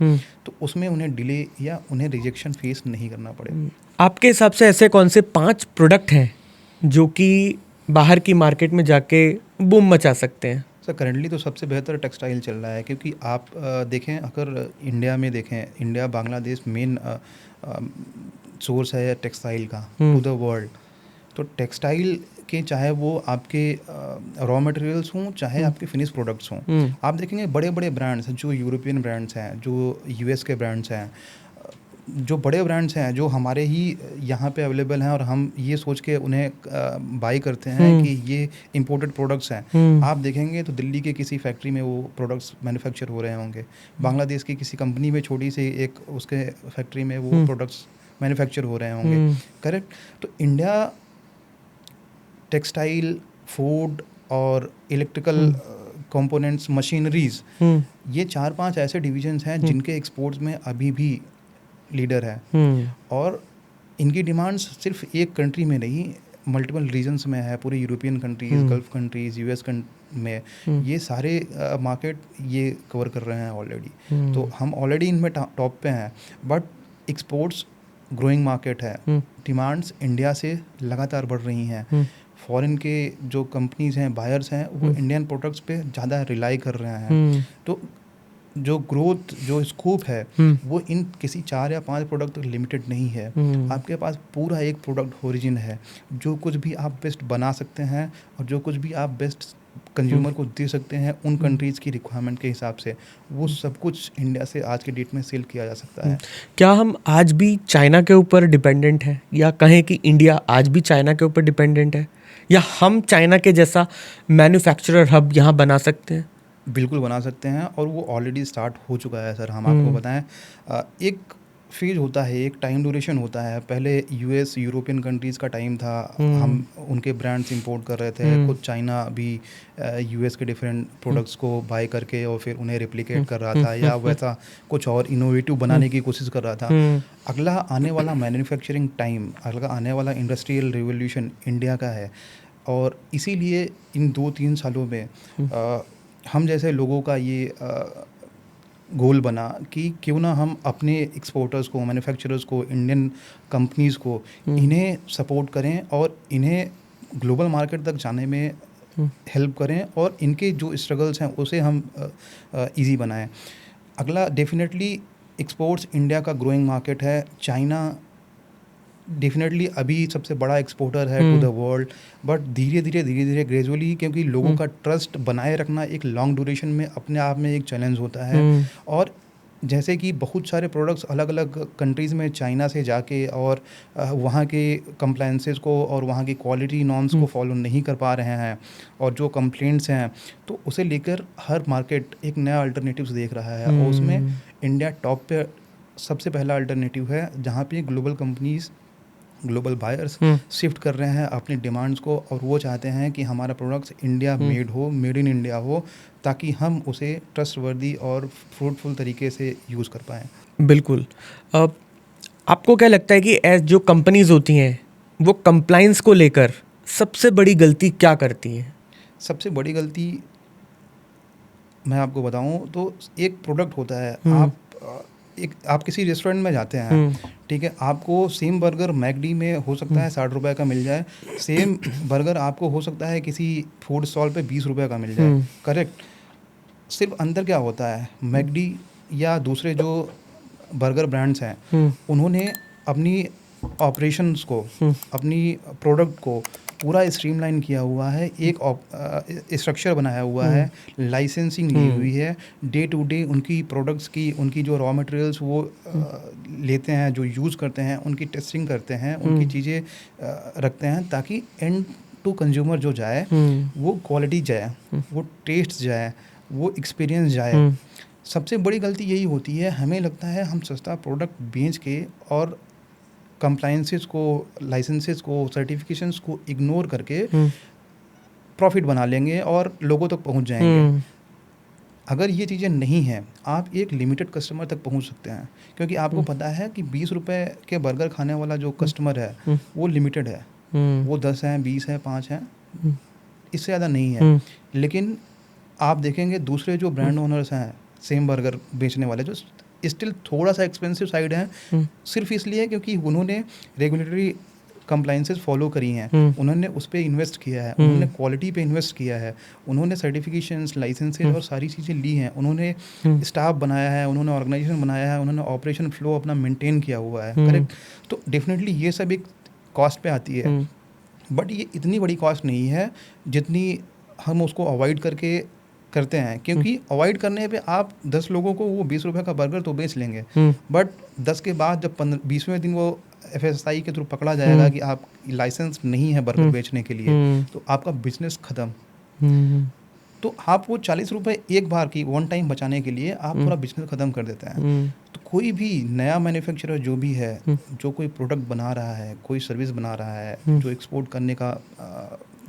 तो उसमें उन्हें डिले या उन्हें रिजेक्शन फेस नहीं करना पड़े। आपके हिसाब से ऐसे कौन से 5 प्रोडक्ट हैं जो कि बाहर की मार्केट में जाके बूम मचा सकते हैं? सर करेंटली तो सबसे बेहतर टेक्सटाइल चल रहा है, क्योंकि आप देखें, अगर इंडिया में देखें, इंडिया बांग्लादेश मेन सोर्स है टेक्सटाइल का टू द वर्ल्ड। तो टेक्सटाइल के चाहे वो आपके रॉ मटेरियल्स हों, चाहे आपके फिनिश प्रोडक्ट्स हों, आप देखेंगे बड़े बड़े ब्रांड्स हैं, जो यूरोपियन ब्रांड्स हैं, जो यूएस के ब्रांड्स हैं, जो बड़े ब्रांड्स हैं जो हमारे ही यहाँ पे अवेलेबल हैं, और हम ये सोच के उन्हें बाई करते हैं कि ये इंपोर्टेड प्रोडक्ट्स हैं। आप देखेंगे तो दिल्ली के किसी फैक्ट्री में वो प्रोडक्ट्स मैन्युफैक्चर हो रहे होंगे, बांग्लादेश की किसी कंपनी में छोटी सी एक उसके फैक्ट्री में वो प्रोडक्ट्स मैन्युफैक्चर हो रहे होंगे। करेक्ट। तो इंडिया टेक्सटाइल, फूड और इलेक्ट्रिकल कंपोनेंट्स, मशीनरीज, ये 4-5 ऐसे डिविजन्स हैं जिनके एक्सपोर्ट्स में अभी भी लीडर है। और इनकी डिमांड्स सिर्फ एक कंट्री में नहीं, मल्टीपल रीजन्स में है, पूरे European countries, gulf countries, US में, ये सारे मार्केट ये कवर कर रहे हैं ऑलरेडी। तो हम ऑलरेडी इनमें टॉप पे हैं, बट एक्सपोर्ट्स ग्रोइंग मार्केट है, डिमांड्स इंडिया से लगातार बढ़ रही हैं। फॉरेन के जो कंपनीज़ हैं, बायर्स हैं, वो इंडियन प्रोडक्ट्स पे ज़्यादा रिलाई कर रहे हैं। तो जो ग्रोथ, जो स्कोप है, वो इन किसी 4 या 5 प्रोडक्ट तक लिमिटेड नहीं है। आपके पास पूरा एक प्रोडक्ट ओरिजिन है, जो कुछ भी आप बेस्ट बना सकते हैं और जो कुछ भी आप बेस्ट कंज्यूमर को दे सकते हैं उन कंट्रीज़ की रिक्वायरमेंट के हिसाब से, वो सब कुछ इंडिया से आज के डेट में सेल किया जा सकता है। क्या हम आज भी चाइना के ऊपर डिपेंडेंट हैं, या कहें कि इंडिया आज भी चाइना के ऊपर डिपेंडेंट है, या हम चाइना के जैसा मैन्युफैक्चरर हब यहाँ बना सकते हैं? बिल्कुल बना सकते हैं, और वो ऑलरेडी स्टार्ट हो चुका है सर। हम आपको बताएं, एक फेज होता है, एक टाइम ड्यूरेशन होता है। पहले यूएस, यूरोपियन कंट्रीज़ का टाइम था, हम उनके ब्रांड्स इंपोर्ट कर रहे थे। खुद चाइना भी यूएस के डिफरेंट प्रोडक्ट्स को बाय करके और फिर उन्हें रेप्लिकेट कर रहा था, या वैसा कुछ और इनोवेटिव बनाने की कोशिश कर रहा था। अगला आने वाला मैन्युफैक्चरिंग टाइम, अगला आने वाला इंडस्ट्रियल रिवोल्यूशन इंडिया का है, और इसीलिए इन 2-3 सालों में हम जैसे लोगों का ये गोल बना कि क्यों ना हम अपने एक्सपोर्टर्स को, मैन्युफैक्चरर्स को, इंडियन कंपनीज़ को, इन्हें सपोर्ट करें और इन्हें ग्लोबल मार्केट तक जाने में हेल्प करें, और इनके जो स्ट्रगल्स हैं उसे हम इजी बनाएं। अगला डेफिनेटली एक्सपोर्ट्स इंडिया का ग्रोइंग मार्केट है। चाइना डेफिनेटली अभी सबसे बड़ा एक्सपोर्टर है टू द वर्ल्ड, बट धीरे धीरे ग्रेजुअली, क्योंकि लोगों का ट्रस्ट बनाए रखना एक लॉन्ग ड्यूरेशन में अपने आप में एक चैलेंज होता है। और जैसे कि बहुत सारे प्रोडक्ट्स अलग अलग कंट्रीज़ में चाइना से जाके और वहाँ के कंप्लायंसेस को और वहाँ की क्वालिटी नॉर्म्स को फॉलो नहीं कर पा रहे हैं, और जो कंप्लेंट्स हैं, तो उसे लेकर हर मार्केट एक नया अल्टरनेटिव्स देख रहा है, और उसमें इंडिया टॉप पे सबसे पहला अल्टरनेटिव है, जहाँ पे global companies, global buyers shift कर रहे हैं अपनी डिमांड्स को, और वो चाहते हैं कि हमारा प्रोडक्ट्स इंडिया मेड हो, मेड इन इंडिया हो, ताकि हम उसे ट्रस्टवर्दी और फ्रूटफुल तरीके से यूज़ कर पाएँ। बिल्कुल। आपको क्या लगता है कि जो कंपनीज होती हैं वो कंप्लाइंस को लेकर सबसे बड़ी गलती क्या करती हैं? सबसे बड़ी गलती मैं आपको बताऊं तो, एक प्रोडक्ट होता है, आप किसी रेस्टोरेंट में जाते हैं, ठीक है, आपको सेम बर्गर मैकडी में हो सकता है 60 रुपये का मिल जाए, सेम बर्गर आपको हो सकता है किसी फूड स्टॉल पे 20 रुपये का मिल जाए। करेक्ट। सिर्फ अंदर क्या होता है, मैकडी या दूसरे जो बर्गर ब्रांड्स हैं, उन्होंने अपनी ऑपरेशंस को, अपनी प्रोडक्ट को पूरा स्ट्रीमलाइन किया हुआ है, एक स्ट्रक्चर बनाया हुआ है, लाइसेंसिंग ली हुई है, डे टू डे उनकी प्रोडक्ट्स की, उनकी जो रॉ मटेरियल्स वो लेते हैं, जो यूज़ करते हैं, उनकी टेस्टिंग करते हैं, उनकी चीज़ें रखते हैं, ताकि एंड टू कंज्यूमर जो जाए वो क्वालिटी जाए, वो टेस्ट जाए, वो एक्सपीरियंस जाए। सबसे बड़ी गलती यही होती है, हमें लगता है हम सस्ता प्रोडक्ट बेच के और कंप्लायंसेस को, लाइसेंसेस को, सर्टिफिकेशंस को इग्नोर करके प्रॉफिट बना लेंगे और लोगों तक पहुंच जाएंगे। अगर ये चीज़ें नहीं हैं, आप एक लिमिटेड कस्टमर तक पहुंच सकते हैं, क्योंकि आपको पता है कि 20 रुपये के बर्गर खाने वाला जो कस्टमर है वो लिमिटेड है, वो 10 हैं, 20 हैं, 5 हैं, इससे ज़्यादा नहीं है। लेकिन आप देखेंगे दूसरे जो ब्रांड ओनर्स हैं, सेम बर्गर बेचने वाले, जो स्टिल थोड़ा सा एक्सपेंसिव साइड है, सिर्फ इसलिए क्योंकि उन्होंने रेगुलेटरी कंप्लाइंसेस फॉलो करी हैं, उन्होंने उस पे इन्वेस्ट किया है, उन्होंने क्वालिटी पे इन्वेस्ट किया है, उन्होंने सर्टिफिकेशंस, लाइसेंसेज और सारी चीज़ें ली हैं, उन्होंने स्टाफ बनाया है, उन्होंने ऑर्गेनाइजेशन बनाया है, उन्होंने ऑपरेशन फ्लो अपना मेंटेन किया हुआ है, करेक्ट। तो डेफिनेटली ये सब एक कॉस्ट पे आती है, बट ये इतनी बड़ी कॉस्ट नहीं है जितनी हम उसको अवॉइड करके करते हैं, क्योंकि अवॉइड करने पे आप 10 लोगों को वो 20 रुपए का बर्गर तो बेच लेंगे, बट 10 के बाद जब 20वें दिन वो FSI के थ्रू पकड़ा जाएगा कि आप लाइसेंस नहीं है बर्गर बेचने के लिए, तो आपका बिजनेस ख़त्म। तो आप वो 40 रुपये एक बार की वन टाइम बचाने के लिए आप पूरा बिजनेस ख़त्म कर देते हैं। तो कोई भी नया मैन्युफैक्चरर जो भी है, जो कोई प्रोडक्ट बना रहा है, कोई सर्विस बना रहा है, जो एक्सपोर्ट करने का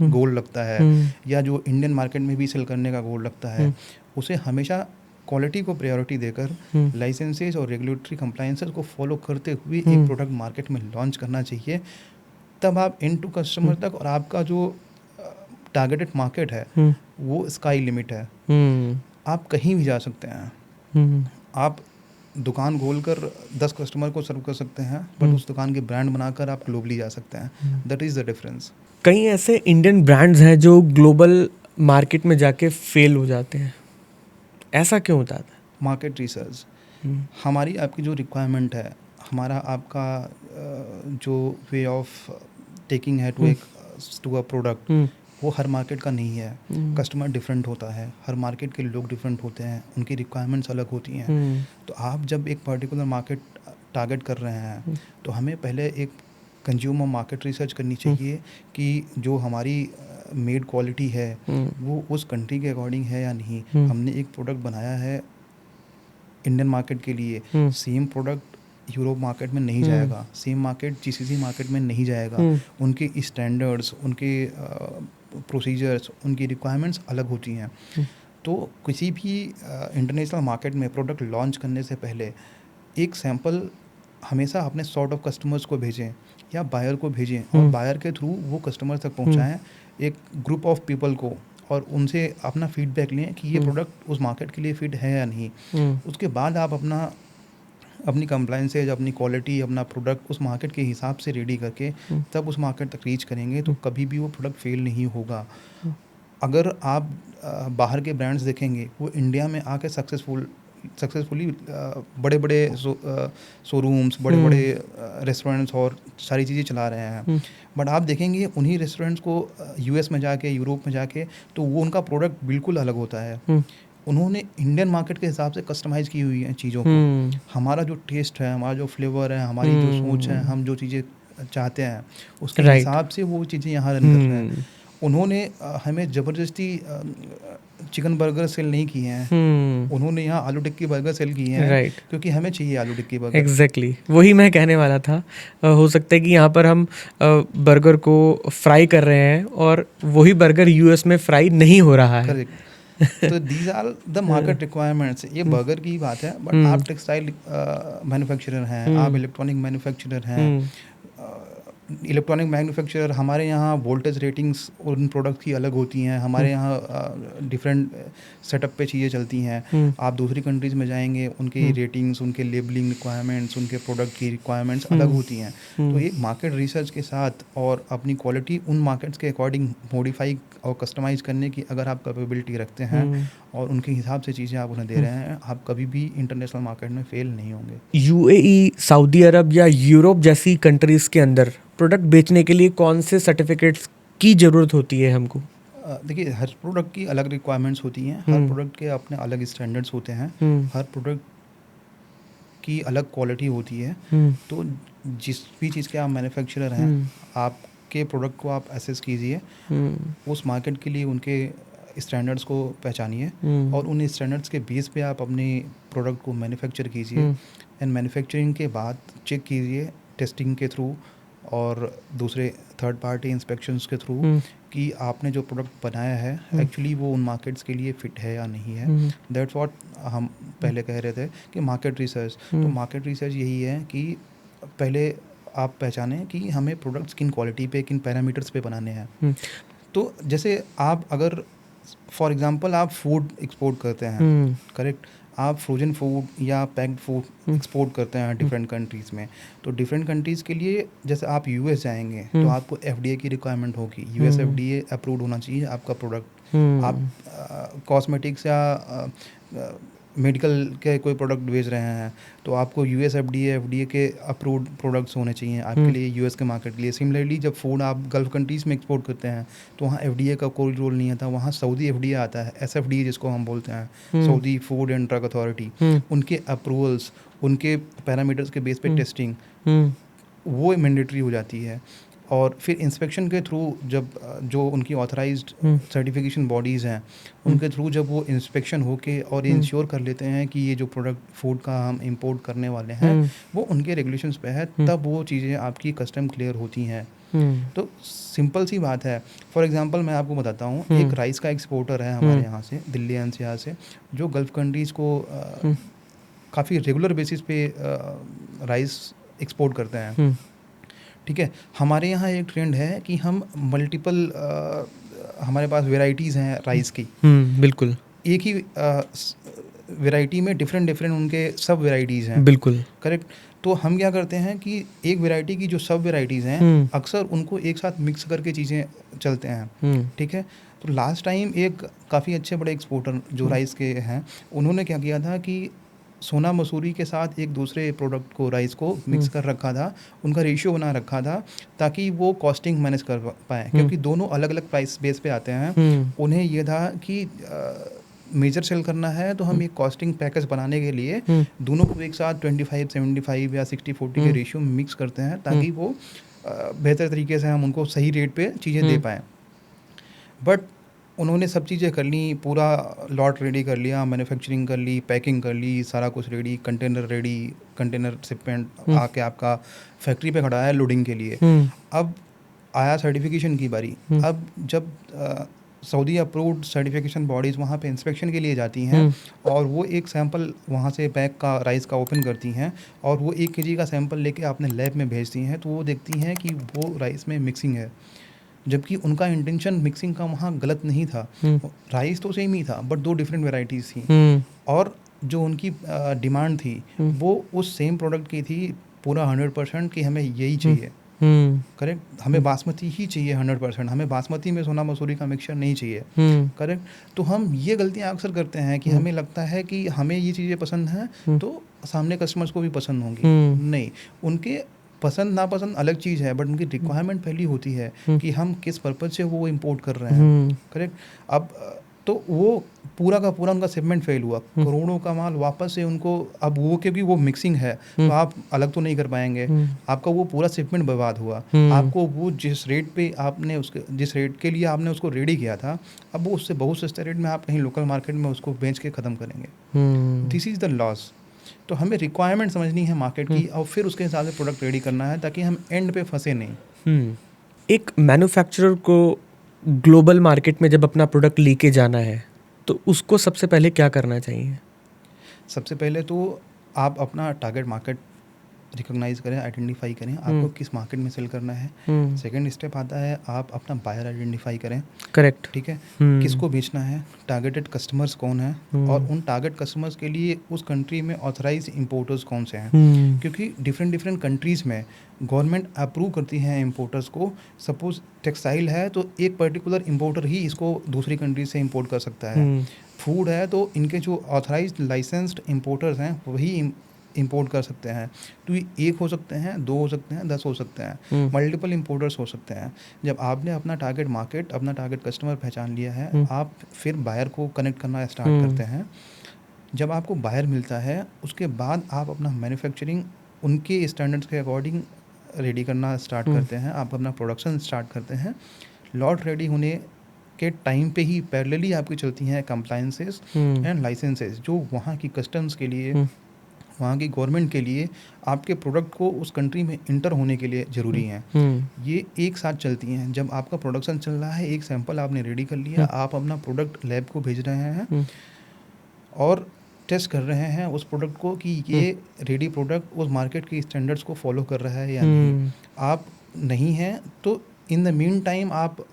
गोल लगता है, या जो इंडियन मार्केट में भी सेल करने का गोल लगता है, उसे हमेशा क्वालिटी को प्रायोरिटी देकर लाइसेंसेज और रेगुलेटरी कंप्लायंसेस को फॉलो करते हुए एक प्रोडक्ट मार्केट में लॉन्च करना चाहिए। तब आप एंड टू कस्टमर तक, और आपका जो टारगेटेड मार्केट है वो स्काई लिमिट है। आप कहीं भी जा सकते हैं, आप दुकान खोलकर 10 कस्टमर को सर्व कर सकते हैं, बट उस दुकान के ब्रांड बनाकर आप ग्लोबली जा सकते हैं। That is the difference. कई ऐसे इंडियन ब्रांड्स हैं जो ग्लोबल मार्केट में जाके फेल हो जाते हैं, ऐसा क्यों होता है? मार्केट रिसर्च, हमारी आपकी जो रिक्वायरमेंट है, हमारा आपका जो वे ऑफ टेकिंग है टू अ प्रोडक्ट, वो हर मार्केट का नहीं है। कस्टमर डिफरेंट होता है, हर मार्केट के लोग डिफरेंट होते हैं, उनकी रिक्वायरमेंट्स अलग होती हैं। तो आप जब एक पर्टिकुलर मार्केट टारगेट कर रहे हैं, तो हमें पहले एक कंज्यूमर मार्केट रिसर्च करनी चाहिए कि जो हमारी मेड क्वालिटी है वो उस कंट्री के अकॉर्डिंग है या नहीं। हमने एक प्रोडक्ट बनाया है इंडियन मार्केट के लिए, सेम प्रोडक्ट यूरोप मार्केट में नहीं जाएगा, सेम मार्केट GCC मार्केट में नहीं जाएगा। उनके स्टैंडर्ड्स, उनके प्रोसीजर्स, उनकी रिक्वायरमेंट्स अलग होती हैं। तो किसी भी इंटरनेशनल मार्केट में प्रोडक्ट लॉन्च करने से पहले एक सैंपल हमेशा अपने सॉर्ट ऑफ कस्टमर्स को भेजें या बायर को भेजें, और बायर के थ्रू वो कस्टमर तक पहुंचाएं एक ग्रुप ऑफ पीपल को, और उनसे अपना फीडबैक लें कि ये प्रोडक्ट उस मार्केट के लिए फिट है या नहीं। उसके बाद आप अपनी कंप्लायंसेज, अपनी क्वालिटी, अपना प्रोडक्ट उस मार्केट के हिसाब से रेडी करके तब उस मार्केट तक रीच करेंगे, तो कभी भी वो प्रोडक्ट फेल नहीं होगा। अगर आप बाहर के ब्रांड्स देखेंगे, वो इंडिया में आके सक्सेसफुली बड़े बड़े शोरूम्स, बड़े बड़े रेस्टोरेंट्स और सारी चीज़ें चला रहे हैं, बट आप देखेंगे उन्हीं रेस्टोरेंट्स को US में जाके, यूरोप में जाके, तो वो उनका प्रोडक्ट बिल्कुल अलग होता है। उन्होंने इंडियन मार्केट के हिसाब से कस्टमाइज़ की हुई हैं चीज़ों को। हमारा जो टेस्ट है, हमारा जो फ्लेवर है, हमारी जो सोच है, हम जो चीज़ें चाहते हैं उसके हिसाब से वो चीज़ें यहाँ रन कर रहे हैं। उन्होंने हमें ज़बरदस्ती चिकन बर्गर सेल नहीं किए हैं, उन्होंने यहाँ आलू टिक्की बर्गर सेल किए हैं, क्योंकि हमें चाहिए आलू टिक्की बर्गर। एग्जैक्टली वही मैं कहने वाला था। हो सकता है कि यहाँ पर हम बर्गर को फ्राई कर रहे हैं और वही बर्गर US में फ्राई नहीं हो रहा है। तो these are the market requirements. ये बर्गर की बात है, बट आप टेक्सटाइल मैन्युफैक्चरर हैं, आप इलेक्ट्रॉनिक मैन्युफैक्चरर हैं। इलेक्ट्रॉनिक मैन्युफैक्चरर, हमारे यहाँ वोल्टेज रेटिंग्स उन प्रोडक्ट की अलग होती हैं, हमारे यहाँ डिफरेंट सेटअप पे चीज़ें चलती हैं। आप दूसरी कंट्रीज़ में जाएंगे, उनकी रेटिंग्स, उनके लेबलिंग रिक्वायरमेंट्स, उनके प्रोडक्ट की रिक्वायरमेंट्स अलग होती हैं। तो एक मार्केट रिसर्च के साथ और अपनी क्वालिटी उन मार्केट्स के अकॉर्डिंग मॉडिफाई और कस्टमाइज़ करने की अगर आप कैपेबिलिटी रखते हैं और उनके हिसाब से चीज़ें आप उन्हें दे रहे हैं, आप कभी भी इंटरनेशनल मार्केट में फेल नहीं होंगे। UAE, सऊदी अरब या यूरोप जैसी कंट्रीज़ के अंदर प्रोडक्ट बेचने के लिए कौन से सर्टिफिकेट्स की ज़रूरत होती है हमको? देखिए, हर प्रोडक्ट की अलग रिक्वायरमेंट्स होती हैं, हर प्रोडक्ट के अपने अलग स्टैंडर्ड्स होते हैं, हर प्रोडक्ट की अलग क्वालिटी होती है। तो जिस भी चीज़ के आप मैन्युफैक्चरर हैं, आपके प्रोडक्ट को आप एसेस कीजिए, उस मार्केट के लिए उनके स्टैंडर्ड्स को पहचानिए, और उन स्टैंडर्ड्स के बेस पे आप अपने प्रोडक्ट को मैन्युफैक्चर कीजिए। एंड मैन्युफैक्चरिंग के बाद चेक कीजिए टेस्टिंग के थ्रू और दूसरे थर्ड पार्टी इंस्पेक्शंस के थ्रू कि आपने जो प्रोडक्ट बनाया है एक्चुअली वो उन मार्केट्स के लिए फिट है या नहीं है। दैट्स व्हाट हम पहले कह रहे थे कि मार्केट रिसर्च। तो मार्केट रिसर्च यही है कि पहले आप पहचानें कि हमें प्रोडक्ट्स किन क्वालिटी पे, किन पैरामीटर्स पे बनाने हैं। तो जैसे आप अगर फॉर एग्जांपल आप फूड एक्सपोर्ट करते हैं, करेक्ट, आप फ्रोजन फूड या पैक्ड फूड एक्सपोर्ट करते हैं डिफरेंट कंट्रीज़ में, तो डिफरेंट कंट्रीज़ के लिए जैसे आप यूएस जाएंगे तो आपको एफडीए की रिक्वायरमेंट होगी, यूएस एफडीए अप्रूव्ड होना चाहिए आपका प्रोडक्ट। आप कॉस्मेटिक्स या मेडिकल के कोई प्रोडक्ट बेच रहे हैं तो आपको यूएस एफडीए के अप्रूव्ड प्रोडक्ट्स होने चाहिए आपके लिए, यूएस के मार्केट के लिए। सिमिलरली जब फूड आप गल्फ कंट्रीज़ में एक्सपोर्ट करते हैं तो वहाँ एफडीए का कोई रोल नहीं आता, वहाँ सऊदी एफडीए आता है, एसएफडीए जिसको हम बोलते हैं, Saudi food and drug authority. उनके अप्रूवल्स, उनके पैरामीटर्स के बेस पे टेस्टिंग वो मैंडेटरी हो जाती है। और फिर इंस्पेक्शन के थ्रू जब जो उनकी ऑथराइज्ड सर्टिफिकेशन बॉडीज़ हैं उनके थ्रू जब वो इंस्पेक्शन होके और इंश्योर कर लेते हैं कि ये जो प्रोडक्ट फूड का हम इंपोर्ट करने वाले हैं वो उनके रेगुलेशंस पे है, तब वो चीज़ें आपकी कस्टम क्लियर होती हैं। तो सिंपल सी बात है। फॉर एग्जांपल मैं आपको बताता हूँ, एक राइस का एक्सपोर्टर है हमारे यहाँ से, दिल्ली एनसीआर से, जो गल्फ़ कंट्रीज़ को काफ़ी रेगुलर बेसिस पे राइस एक्सपोर्ट करते हैं। ठीक है, हमारे यहाँ एक ट्रेंड है कि हम मल्टीपल हमारे पास वेराइटीज़ हैं राइस की। बिल्कुल। एक ही वैरायटी में डिफरेंट उनके सब वेराइटीज़ हैं। बिल्कुल करेक्ट। तो हम क्या करते हैं कि एक वैरायटी की जो सब वेराइटीज़ हैं अक्सर उनको एक साथ मिक्स करके चीज़ें चलते हैं। ठीक है। तो लास्ट टाइम एक काफ़ी अच्छे बड़े एक्सपोर्टर जो राइस के हैं, उन्होंने क्या किया था कि सोना मसूरी के साथ एक दूसरे प्रोडक्ट को, राइस को मिक्स कर रखा था, उनका रेशियो बना रखा था ताकि वो कॉस्टिंग मैनेज कर पाएँ, क्योंकि दोनों अलग अलग प्राइस बेस पे आते हैं। उन्हें ये था कि मेजर सेल करना है तो हम एक कॉस्टिंग पैकेज बनाने के लिए दोनों को एक साथ 25-75 या 60-40 के रेशियो में मिक्स करते हैं ताकि वो बेहतर तरीके से हम उनको सही रेट पे चीज़ें दे पाएँ। बट उन्होंने सब चीज़ें कर ली, पूरा लॉट रेडी कर लिया, मैन्युफैक्चरिंग कर ली, पैकिंग कर ली, सारा कुछ ready, container ready, container shipment आके आपका फैक्ट्री पे खड़ा है लोडिंग के लिए। अब आया सर्टिफिकेशन की बारी। अब जब सऊदी अप्रूव्ड सर्टिफिकेशन बॉडीज़ वहाँ पे इंस्पेक्शन के लिए जाती हैं और वो एक सैंपल वहाँ से बैग का राइस का ओपन करती हैं और वो 1 kg का सैंपल लेके अपने लैब में भेजती हैं, तो वो देखती हैं कि वो राइस में मिक्सिंग है, जबकि उनका इंटेंशन मिक्सिंग का वहाँ गलत नहीं था। राइस तो सेम ही था बट 2 डिफरेंट वेराइटीज़ थी और जो उनकी डिमांड थी वो उस सेम प्रोडक्ट की थी पूरा 100% कि हमें यही चाहिए। करेक्ट। हमें बासमती ही चाहिए 100%, हमें बासमती में सोना मसूरी का मिक्सचर नहीं चाहिए। करेक्ट। तो हम ये गलतियाँ अक्सर करते हैं कि हमें लगता है कि हमें ये चीज़ें पसंद हैं तो सामने कस्टमर्स को भी पसंद होंगी। नहीं, उनके पसंद नापसंद अलग चीज़ है बट उनकी रिक्वायरमेंट पहली होती है कि हम किस पर्पज़ से वो इंपोर्ट कर रहे हैं। करेक्ट। अब तो वो पूरा का पूरा उनका शिपमेंट फेल हुआ, करोड़ों का माल वापस से उनको, अब वो क्योंकि वो मिक्सिंग है तो आप अलग तो नहीं कर पाएंगे, आपका वो पूरा शिपमेंट बर्बाद हुआ। आपको वो जिस रेट पे आपने उसके, जिस रेट के लिए आपने उसको रेडी किया था, अब वो उससे बहुत सस्ते रेट में आप कहीं लोकल मार्केट में उसको बेच के ख़त्म करेंगे। This is the loss. तो हमें रिक्वायरमेंट समझनी है मार्केट की और फिर उसके हिसाब से प्रोडक्ट रेडी करना है ताकि हम एंड पे फंसे नहीं। एक मैन्युफैक्चरर को ग्लोबल मार्केट में जब अपना प्रोडक्ट लेके जाना है तो उसको सबसे पहले क्या करना चाहिए? सबसे पहले तो आप अपना टारगेट मार्केट रिकॉग्नाइज करें, आइडेंटिफाई करें आपको किस मार्केट में सेल करना है। सेकंड स्टेप आता है आप अपना बायर आइडेंटिफाई करें। करेक्ट। ठीक है। किसको बेचना है, टारगेटेड कस्टमर्स कौन है और उन टारगेट कस्टमर्स के लिए उस कंट्री में ऑथराइज इंपोर्टर्स कौन से हैं, क्योंकि डिफरेंट कंट्रीज़ में गवर्नमेंट अप्रूव करती है इंपोर्टर्स को। सपोज टेक्सटाइल है तो एक पर्टिकुलर इंपोर्टर ही इसको दूसरी कंट्री से इंपोर्ट कर सकता है। फूड है तो इनके जो ऑथराइज्ड लाइसेंस्ड इंपोर्टर्स हैं वही इंपोर्ट कर सकते हैं। तो ये 1 हो सकते हैं, 2 हो सकते हैं, 10 हो सकते हैं, मल्टीपल इंपोर्टर्स हो सकते हैं। जब आपने अपना टारगेट मार्केट, अपना टारगेट कस्टमर पहचान लिया है, आप फिर बायर को कनेक्ट करना स्टार्ट करते हैं। जब आपको बायर मिलता है उसके बाद आप अपना मैन्युफैक्चरिंग उनके स्टैंडर्ड्स के अकॉर्डिंग रेडी करना स्टार्ट करते हैं। आप अपना प्रोडक्शन स्टार्ट करते हैं। लॉट रेडी होने के टाइम पे ही पैरेलली आपकी चलती हैं कंप्लायंसेस एंड लाइसेंसेस, जो वहाँ की कस्टम्स के लिए, वहाँ की गवर्नमेंट के लिए आपके प्रोडक्ट को उस कंट्री में इंटर होने के लिए ज़रूरी हैं। ये एक साथ चलती हैं। जब आपका प्रोडक्शन चल रहा है, एक सैंपल आपने रेडी कर लिया, आप अपना प्रोडक्ट लैब को भेज रहे हैं और टेस्ट कर रहे हैं उस प्रोडक्ट को कि ये रेडी प्रोडक्ट उस मार्केट के स्टैंडर्ड्स को फॉलो कर रहा है या नहीं। आप नहीं हैं तो इन द मीन टाइम आप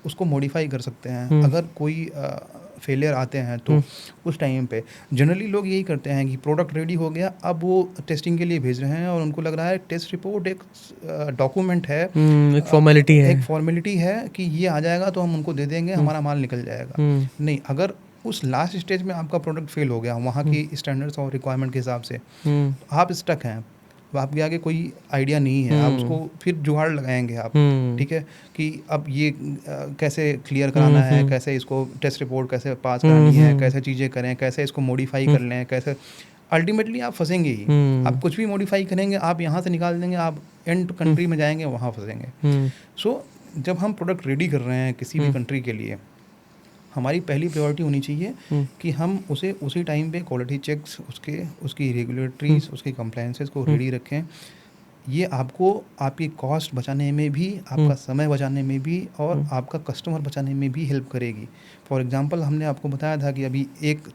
उसको मॉडिफाई कर सकते हैं। अगर कोई फेलियर आते हैं तो उस टाइम पे जनरली लोग यही करते हैं कि प्रोडक्ट रेडी हो गया, अब वो टेस्टिंग के लिए भेज रहे हैं और उनको लग रहा है टेस्ट रिपोर्ट एक डॉक्यूमेंट है, एक फॉर्मेलिटी है। एक फॉर्मेलिटी है कि ये आ जाएगा तो हम उनको दे देंगे, हमारा माल निकल जाएगा। नहीं, अगर उस लास्ट स्टेज में आपका प्रोडक्ट फेल हो गया वहाँ की स्टैंडर्ड्स और रिक्वायरमेंट के हिसाब से, तो आप स्टक हैं, तो आपके आगे कोई आइडिया नहीं है, आप उसको फिर जुगाड़ लगाएंगे आप, ठीक है, कि अब ये कैसे क्लियर कराना है, कैसे इसको टेस्ट रिपोर्ट कैसे पास करानी है, कैसे चीज़ें करें, कैसे इसको मॉडिफाई कर लें, कैसे, अल्टीमेटली आप फंसेंगे ही। आप कुछ भी मॉडिफाई करेंगे, आप यहाँ से निकाल देंगे, आप एंड कंट्री में जाएंगे, वहाँ फंसेंगे। सो जब हम प्रोडक्ट रेडी कर रहे हैं किसी भी कंट्री के लिए, हमारी पहली प्रायोरिटी होनी चाहिए कि हम उसे उसी टाइम पे क्वालिटी चेक्स, उसकी रेगुलेटरीज, उसकी कंप्लायंसेस को रेडी रखें। ये आपको आपकी कॉस्ट बचाने में भी, आपका समय बचाने में भी और आपका कस्टमर बचाने में भी हेल्प करेगी। फॉर एग्जांपल, हमने आपको बताया था कि अभी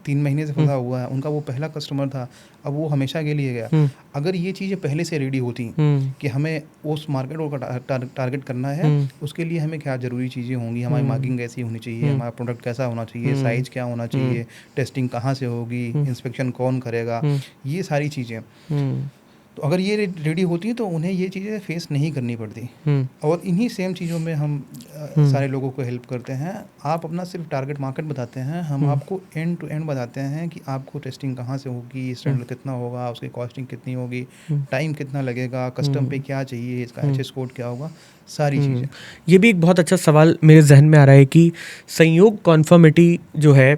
3 महीने से फंसा हुआ है, उनका वो पहला कस्टमर था, अब वो हमेशा के लिए गया। अगर ये चीज़ें पहले से रेडी होती कि हमें उस मार्केट को टारगेट करना है, उसके लिए हमें क्या ज़रूरी चीज़ें होंगी, हमारी मार्किंग कैसी होनी चाहिए, हमारा प्रोडक्ट कैसा होना चाहिए, साइज़ क्या होना चाहिए, टेस्टिंग कहाँ से होगी, इंस्पेक्शन कौन करेगा, ये सारी चीज़ें, तो अगर ये रेडी होती है तो उन्हें ये चीज़ें फेस नहीं करनी पड़ती। और इन्हीं सेम चीज़ों में हम सारे लोगों को हेल्प करते हैं। आप अपना सिर्फ टारगेट मार्केट बताते हैं, हम आपको एंड टू एंड बताते हैं कि आपको टेस्टिंग कहाँ से होगी, स्टैंडर्ड कितना होगा, उसकी कॉस्टिंग कितनी होगी, टाइम कितना लगेगा, कस्टम पे क्या चाहिए, इसका HS कोड क्या होगा, सारी चीज़ें। ये भी एक बहुत अच्छा सवाल मेरे जहन में आ रहा है कि संयोग कॉन्फर्मिटी जो है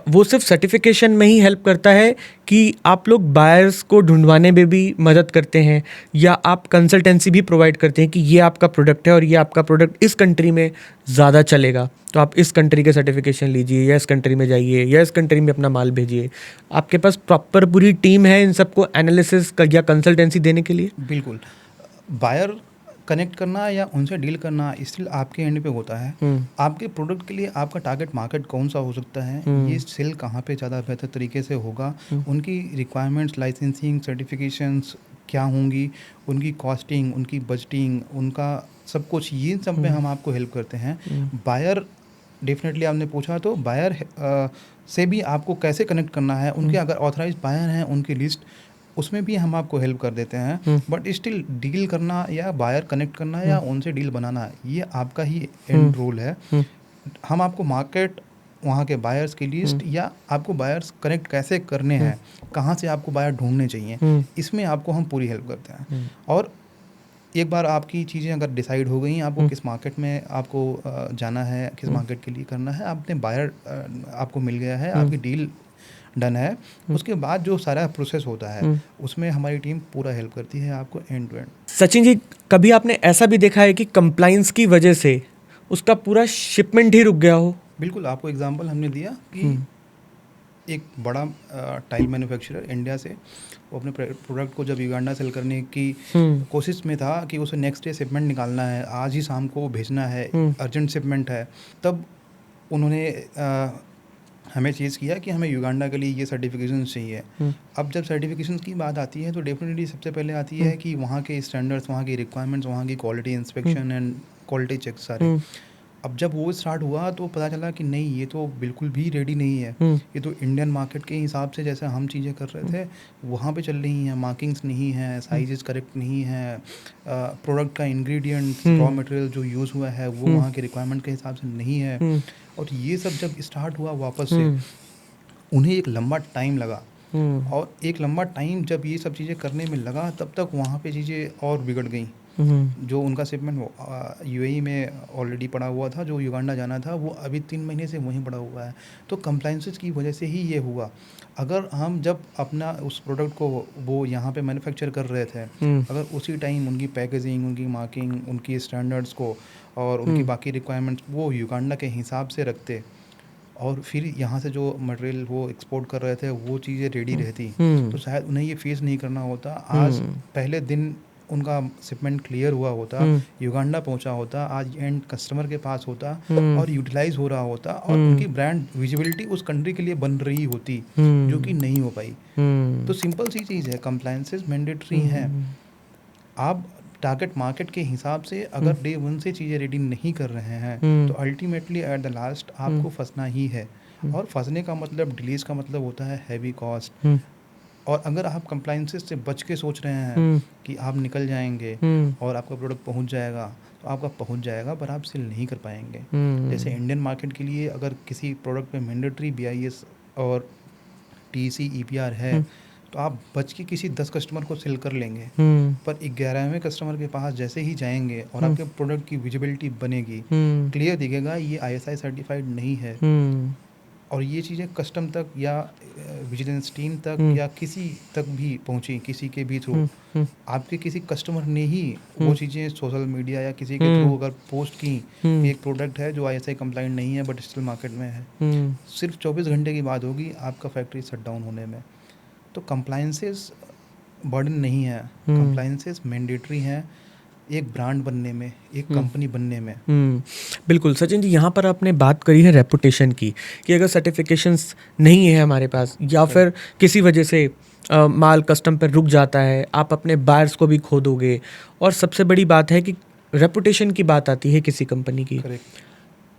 वो सिर्फ सर्टिफिकेशन में ही हेल्प करता है कि आप लोग बायर्स को ढूंढवाने में भी मदद करते हैं, या आप कंसल्टेंसी भी प्रोवाइड करते हैं कि ये आपका प्रोडक्ट है और ये आपका प्रोडक्ट इस कंट्री में ज़्यादा चलेगा, तो आप इस कंट्री के सर्टिफिकेशन लीजिए, या इस कंट्री में जाइए, या इस कंट्री में अपना माल भेजिए। आपके पास प्रॉपर पूरी टीम है इन सबको एनालिसिस या कंसल्टेंसी देने के लिए? बिल्कुल। बायर कनेक्ट करना या उनसे डील करना स्टिल आपके एंड पे होता है। आपके प्रोडक्ट के लिए आपका टारगेट मार्केट कौन सा हो सकता है, ये सेल कहाँ पे ज़्यादा बेहतर तरीके से होगा, उनकी रिक्वायरमेंट्स, लाइसेंसिंग, सर्टिफिकेशंस क्या होंगी, उनकी कॉस्टिंग, उनकी बजटिंग, उनका सब कुछ, ये सब में हम आपको हेल्प करते हैं। बायर डेफिनेटली आपने पूछा तो बायर से भी आपको कैसे कनेक्ट करना है, उनके अगर ऑथराइज बायर हैं उनकी लिस्ट, उसमें भी हम आपको हेल्प कर देते हैं। बट स्टिल डील करना या बायर कनेक्ट करना या उनसे डील बनाना, ये आपका ही एंड रोल है। हम आपको मार्केट, वहाँ के बायर्स की लिस्ट या आपको बायर्स कनेक्ट कैसे करने हैं, कहाँ से आपको बायर ढूंढने चाहिए, इसमें आपको हम पूरी हेल्प करते हैं। और एक बार आपकी चीज़ें अगर डिसाइड हो गई, आपको किस मार्केट में आपको जाना है, किस मार्केट के लिए करना है, आपने बायर आपको मिल गया है, आपकी डील डन है, उसके बाद जो सारा प्रोसेस होता है उसमें हमारी टीम पूरा हेल्प करती है आपको and to and. Sachin ji, कभी आपने ऐसा भी देखा है कि कंप्लाइंस की वजह से उसका पूरा शिपमेंट ही रुक गया हो? बिल्कुल, आपको एग्जांपल हमने दिया कि एक बड़ा टाइल मैन्युफैक्चरर इंडिया से, वो अपने प्रोडक्ट को जब युगांडा सेल करने की कोशिश में था कि उसे नेक्स्ट डे शिपमेंट निकालना है, आज ही शाम को भेजना है, अर्जेंट शिपमेंट है, तब उन्होंने हमें चीज़ किया कि हमें युगांडा के लिए ये सर्टिफिकेशन चाहिए। अब जब सर्टिफिकेशन की बात आती है तो डेफिनेटली सबसे पहले आती है कि वहाँ के स्टैंडर्ड्स, वहाँ की रिक्वायरमेंट्स, वहाँ की quality inspection and quality check सारे। अब जब वो स्टार्ट हुआ तो पता चला कि नहीं, ये तो बिल्कुल भी रेडी नहीं है, ये तो इंडियन मार्केट के हिसाब से जैसे हम चीज़ें कर रहे थे वहाँ पे चल रही हैं, मार्किंग्स नहीं है, साइजेस करेक्ट नहीं है, प्रोडक्ट का इंग्रेडिएंट्स, रॉ मटेरियल जो यूज़ हुआ है वो वहाँ के रिक्वायरमेंट के हिसाब से नहीं है। और ये सब जब स्टार्ट हुआ वापस से, उन्हें एक लंबा टाइम लगा, और एक लंबा टाइम जब ये सब चीज़ें करने में लगा तब तक वहाँ पे चीज़ें और बिगड़ गई। जो उनका शिपमेंट UAE में ऑलरेडी पड़ा हुआ था, जो युगांडा जाना था, वो अभी 3 महीने से वहीं पड़ा हुआ है। तो कंप्लाइंसेस की वजह से ही ये हुआ। अगर हम जब अपना उस प्रोडक्ट को वो यहाँ पे मैन्युफैक्चर कर रहे थे, अगर उसी टाइम उनकी पैकेजिंग, उनकी मार्किंग, उनकी स्टैंडर्ड्स को और उनकी बाकी रिक्वायरमेंट्स वो युगांडा के हिसाब से रखते, और फिर यहाँ से जो मटेरियल वो एक्सपोर्ट कर रहे थे वो चीज़ें रेडी रहती, तो शायद उन्हें ये फेस नहीं करना होता। आज पहले दिन उनका शिपमेंट क्लियर हुआ होता, युगांडा पहुंचा होता, आज एंड कस्टमर के पास होता और यूटिलाइज हो रहा होता, और उनकी ब्रांड विजिबिलिटी उस कंट्री के लिए बन रही होती, जो कि नहीं हो पाई। तो सिंपल सी चीज़ है, कंप्लायंसेस मैंडेटरी हैं। आप टारगेट मार्केट के हिसाब से अगर डे 1 से चीज़ें रेडी नहीं कर रहे हैं तो अल्टीमेटली एट द लास्ट आपको फंसना ही है। और फंसने का मतलब, डिलीज का मतलब होता है हैवी कॉस्ट। हम्म, और अगर आप कंप्लाइंसेस से बच के सोच रहे हैं हम्म, कि आप निकल जाएंगे हम्म, और आपका प्रोडक्ट पहुंच जाएगा, तो आपका पहुंच जाएगा पर आप सेल नहीं कर पाएंगे। जैसे हम्म, इंडियन मार्केट के लिए अगर किसी प्रोडक्ट पे मैंडेटरी BIS और TC EPR है, हम्म, तो आप बच के किसी 10 कस्टमर को सेल कर लेंगे, हम्म, पर 11वें कस्टमर के पास जैसे ही जाएंगे और हम्म, आपके प्रोडक्ट की विजिबिलिटी बनेगी, हम्म, क्लियर दिखेगा ये ISI सर्टिफाइड नहीं है, हम्म, और ये चीज़ें कस्टम तक या विजिलेंस टीम तक हम्म, या किसी तक भी पहुंची, किसी के भी थ्रू, हम्म, हम्म, आपके किसी कस्टमर ने ही वो हम्म, चीज़ें सोशल मीडिया या किसी के हम्म, थ्रू अगर पोस्ट की कि हम्म, एक प्रोडक्ट है जो ISI कंप्लाइंट नहीं है बट स्टिल मार्केट में है, हम्म, सिर्फ 24 घंटे की बात होगी आपका फैक्ट्री शट डाउन होने में। तो कंप्लाइंसेस बर्डन नहीं है, हम्म, कंप्लाइंसेस मैंडेटरी हैं एक ब्रांड बनने में, एक हम्म, कंपनी बनने में। हम्म, बिल्कुल सचिन जी, यहाँ पर आपने बात करी है रेपुटेशन की कि अगर सर्टिफिकेशंस नहीं है हमारे पास या फिर करेक्ट, किसी वजह से माल कस्टम पर रुक जाता है, आप अपने बायर्स को भी खो दोगे। और सबसे बड़ी बात है कि रेपुटेशन की बात आती है किसी करेक्ट।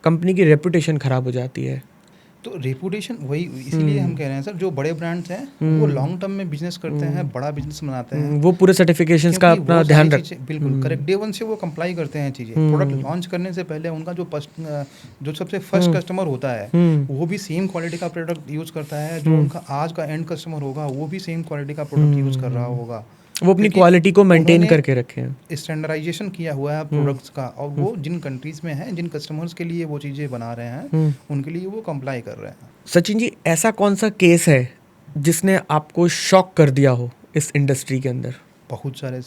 कंपनी की रेपुटेशन ख़राब हो जाती है। तो रेपुटेशन वही, इसीलिए हम हम्म, कह रहे हैं सर, जो बड़े ब्रांड्स हैं वो हम्म, लॉन्ग टर्म में बिजनेस करते हैं, हम्म, बड़ा बिजनेस बनाते हैं, वो पूरे सर्टिफिकेशंस का क्योंकि अपना वो सारी ध्यान रख। चीज़ें बिल्कुल हम्म, करेक्ट डे वन से वो कंप्लाई करते हैं चीज़ें। प्रोडक्ट हम्म, लॉन्च करने से पहले उनका जो सबसे फर्स्ट हम्म, कस्टमर होता है, हम्म, वो भी सेम क्वालिटी का प्रोडक्ट यूज़ करता है, जो हम्म, उनका आज का एंड कस्टमर होगा वो भी सेम क्वालिटी का प्रोडक्ट यूज़ कर रहा हम्म, होगा, वो अपनी क्योंकि क्वालिटी को मेंटेन उन्होंने करके रखे हैं। स्टैंडर्डाइजेशन किया हुआ है हम्म, प्रोडक्ट्स का, और हम्म, वो जिन कंट्रीज़ में हैं, जिन कस्टमर्स के लिए वो चीज़ें बना रहे हैं, हम्म। उनके लिए वो कंप्लाई कर रहे हैं। सचिन जी, ऐसा कौन सा केस है जिसने आपको शॉक कर दिया हो इस इंडस्ट्री के अंदर? बहुत सारे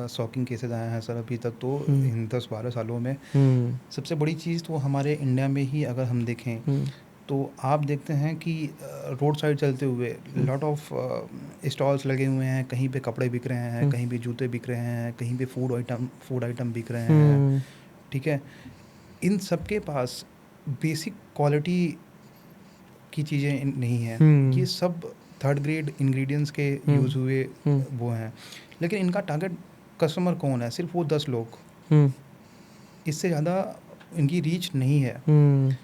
शॉकिंग केसेस आए हैं सर अभी तक तो, हम्म, इन 10-12 सालों में। हम्म, सबसे बड़ी चीज़ तो हमारे इंडिया में ही अगर हम देखें, हम्म, तो आप देखते हैं कि रोड साइड चलते हुए हम्म, लॉट ऑफ स्टॉल्स लगे हुए हैं, कहीं पे कपड़े बिक रहे हैं, हम्म, कहीं पे जूते बिक रहे हैं, कहीं पे फूड आइटम बिक रहे हैं, हम्म, ठीक है। इन सब के पास बेसिक क्वालिटी की चीज़ें नहीं हैं, ये हम्म, सब थर्ड ग्रेड इंग्रेडिएंट्स के हम्म, यूज़ हुए हम्म, वो हैं। लेकिन इनका टारगेट कस्टमर कौन है? सिर्फ वो 10 लोग, हम्म, इससे ज़्यादा इनकी रीच नहीं है। हम्म,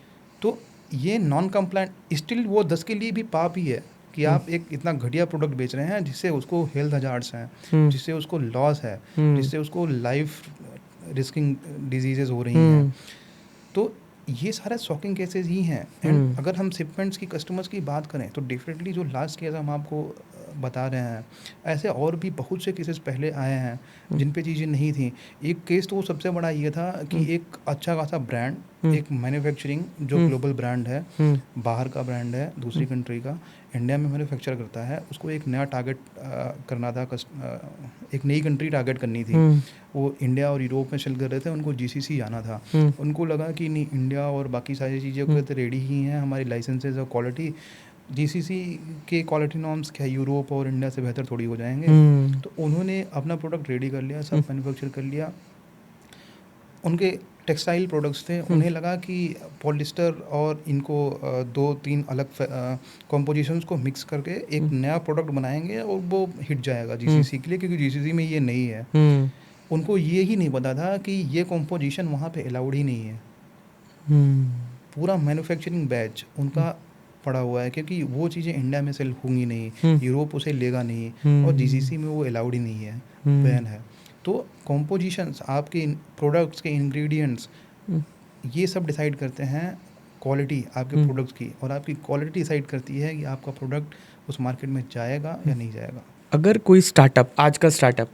तो ये नॉन कंप्लाइंट स्टिल वो 10 के लिए भी पाप ही है कि हम्म, आप एक इतना घटिया प्रोडक्ट बेच रहे हैं जिससे उसको हेल्थ हजार्ड्स हैं, हम्म, जिससे उसको लॉस है, हम्म, जिससे उसको लाइफ रिस्किंग डिजीजेज हो रही हैं। हम्म, तो ये सारे शॉकिंग केसेस ही हैं। एंड हम्म, अगर हम शिपमेंट्स की, कस्टमर्स की बात करें, तो डेफिनेटली जो लास्ट केस हम आपको बता रहे हैं, ऐसे और भी बहुत से केसेस पहले आए हैं जिन पे चीज़ें नहीं थी। एक केस तो सबसे बड़ा ये था कि हम्म, एक अच्छा खासा ब्रांड, हम्म, एक मैन्युफैक्चरिंग जो हम्म, ग्लोबल ब्रांड है, हम्म, बाहर का ब्रांड है, दूसरी कंट्री का, इंडिया में मैन्युफैक्चर करता है, उसको एक नया टारगेट करना था, एक नई कंट्री टारगेट करनी थी। हम्म, वो इंडिया और यूरोप में सेल कर रहे थे, उनको GCC आना था। हम्म, उनको लगा कि नहीं, इंडिया और बाकी सारी चीज़ें को तो रेडी ही हैं, हमारी लाइसेंसेज और क्वालिटी, GCC के क्वालिटी नॉर्म्स क्या यूरोप और इंडिया से बेहतर थोड़ी हो जाएंगे। हम्म, तो उन्होंने अपना प्रोडक्ट रेडी कर लिया, सब मैन्युफैक्चर कर लिया। उनके टेक्सटाइल प्रोडक्ट्स थे, उन्हें लगा कि पॉलिस्टर और इनको 2-3 अलग कॉम्पोजिशंस को मिक्स करके एक नया प्रोडक्ट बनाएंगे और वो हिट जाएगा GCC के लिए, क्योंकि GCC में ये नहीं है। हम्म, उनको ये ही नहीं पता था कि ये कॉम्पोजिशन वहाँ पे अलाउड ही नहीं है। हम्म, पूरा मैन्युफैक्चरिंग बैच उनका पड़ा हुआ है, क्योंकि वो चीज़ें इंडिया में सेल होंगी नहीं, हम्म, यूरोप उसे लेगा नहीं, और हम्म, GCC में वो अलाउड ही नहीं है, हम्म, बैन है। तो कॉम्पोजिशंस, आपके प्रोडक्ट्स के इंग्रेडिएंट्स, हम्म। ये सब डिसाइड करते हैं क्वालिटी आपके हम्म, प्रोडक्ट्स की, और आपकी क्वालिटी डिसाइड करती है कि आपका प्रोडक्ट उस मार्केट में जाएगा या नहीं जाएगा। अगर कोई स्टार्टअप, आज का स्टार्टअप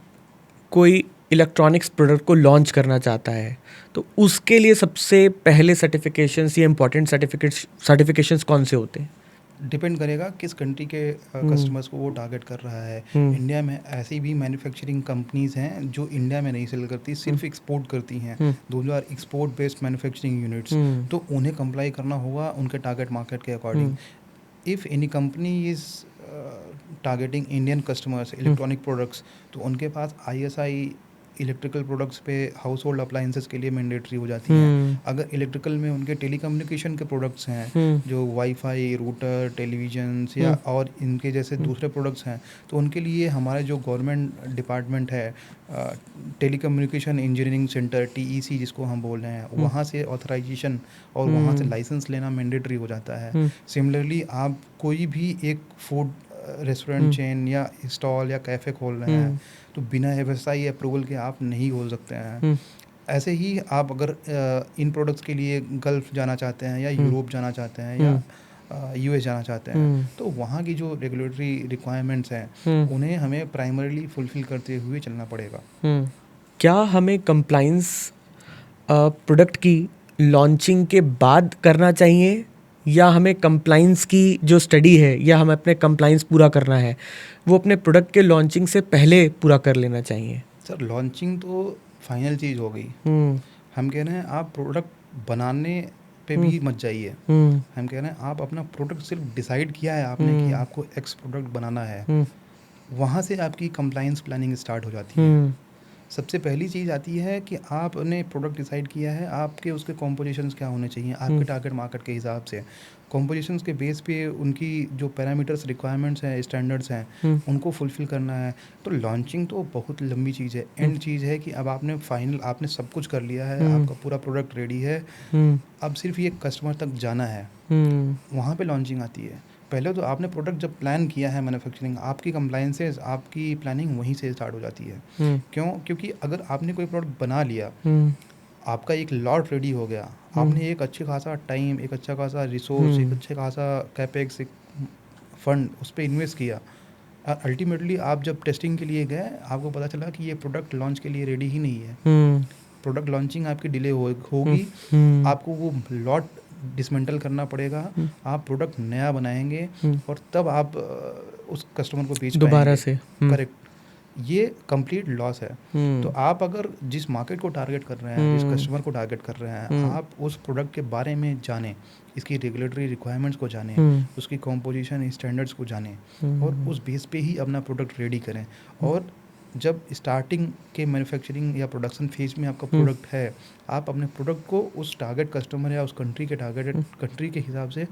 कोई इलेक्ट्रॉनिक्स प्रोडक्ट को लॉन्च करना चाहता है, तो उसके लिए सबसे पहले सर्टिफिकेशंस या इंपॉर्टेंट सर्टिफिकेशंस कौन से होते हैं? डिपेंड करेगा किस कंट्री के हम्म, कस्टमर्स को वो टारगेट कर रहा है। हम्म, इंडिया में ऐसी भी मैन्युफैक्चरिंग कंपनीज हैं जो इंडिया में नहीं सेल करती, सिर्फ एक्सपोर्ट करती हैं, hmm, those are export based manufacturing units. Hmm, तो उन्हें कंप्लाई करना होगा उनके टारगेट मार्केट के according. Hmm, if any company is targeting Indian customers electronic products, तो उनके पास ISI इलेक्ट्रिकल प्रोडक्ट्स पे हाउस होल्ड अप्लाइंसेस के लिए मैंडेटरी हो जाती हैं। अगर इलेक्ट्रिकल में उनके टेलीकम्युनिकेशन के प्रोडक्ट्स हैं, जो वाईफाई, रूटर, टेलीविजन्स या और इनके जैसे दूसरे प्रोडक्ट्स हैं, तो उनके लिए हमारे जो गवर्नमेंट डिपार्टमेंट है, टेलीकम्युनिकेशन इंजीनियरिंग सेंटर, TEC जिसको हम बोल रहे हैं, वहाँ से ऑथराइजेशन और वहाँ से लाइसेंस लेना मैंडेटरी हो जाता है। सिमिलरली आप कोई भी एक फूड रेस्टोरेंट चेन या स्टॉल या कैफ़े खोल रहे हैं, तो बिना FSI अप्रूवल के आप नहीं खोल सकते हैं। ऐसे ही आप अगर इन प्रोडक्ट्स के लिए गल्फ़ जाना चाहते हैं या यूरोप जाना चाहते हैं या US जाना चाहते हैं, तो वहाँ की जो रेगुलेटरी रिक्वायरमेंट्स हैं, उन्हें हमें प्राइमरीली फुलफ़िल करते हुए चलना पड़ेगा। क्या हमें कंप्लाइंस प्रोडक्ट की लॉन्चिंग के बाद करना चाहिए, या हमें कंप्लाइंस की जो स्टडी है या हमें अपने कंप्लाइंस पूरा करना है वो अपने प्रोडक्ट के लॉन्चिंग से पहले पूरा कर लेना चाहिए? सर, लॉन्चिंग तो फाइनल चीज़ हो गई। हम कह रहे हैं आप प्रोडक्ट बनाने पे भी मत जाइए। हम कह रहे हैं आप अपना प्रोडक्ट सिर्फ डिसाइड किया है आपने कि आपको X प्रोडक्ट बनाना है, वहाँ से आपकी कंप्लाइंस प्लानिंग स्टार्ट हो जाती है। सबसे पहली चीज़ आती है कि आपने प्रोडक्ट डिसाइड किया है, आपके उसके कॉम्पोजिशंस क्या होने चाहिए आपके टारगेट मार्केट के हिसाब से। कॉम्पोजिशंस के बेस पे उनकी जो पैरामीटर्स रिक्वायरमेंट्स हैं, स्टैंडर्ड्स हैं, उनको फुलफ़िल करना है। तो लॉन्चिंग तो बहुत लंबी चीज़ है, एंड चीज़ है कि अब आपने फाइनल आपने सब कुछ कर लिया है, आपका पूरा प्रोडक्ट रेडी है, अब सिर्फ ये कस्टमर तक जाना है, वहाँ पे लॉन्चिंग आती है। पहले तो आपने प्रोडक्ट जब प्लान किया है मैन्युफैक्चरिंग, आपकी कंप्लाइंसेस, आपकी प्लानिंग वहीं से स्टार्ट हो जाती है। क्यों? क्योंकि अगर आपने कोई प्रोडक्ट बना लिया, आपका एक लॉट रेडी हो गया, आपने एक अच्छे खासा टाइम, एक अच्छा खासा रिसोर्स, एक अच्छे खासा कैपेक्स, एक फंड उस पर इन्वेस्ट किया, अल्टीमेटली आप जब टेस्टिंग के लिए गए, आपको पता चला कि ये प्रोडक्ट लॉन्च के लिए रेडी ही नहीं है। प्रोडक्ट लॉन्चिंग आपकी डिले होगी, आपको वो लॉट डिसमेंटल करना पड़ेगा, आप प्रोडक्ट नया बनाएंगे और तब आप उस कस्टमर को बेच दोबारा से। करेक्ट, ये कंप्लीट लॉस है। तो आप अगर जिस मार्केट को टारगेट कर रहे हैं, जिस कस्टमर को टारगेट कर रहे हैं, आप उस प्रोडक्ट के बारे में जानें, इसकी रेगुलेटरी रिक्वायरमेंट्स को जानें, उसकी कॉम्पोजिशन स्टैंडर्ड्स को जानें और उस बेस पे ही अपना प्रोडक्ट रेडी करें। और जब स्टार्टिंग के मैन्युफैक्चरिंग या प्रोडक्शन फेज में आपका प्रोडक्ट है, आप अपने प्रोडक्ट को उस टारगेट कस्टमर या उस कंट्री के टारगेट कंट्री के हिसाब से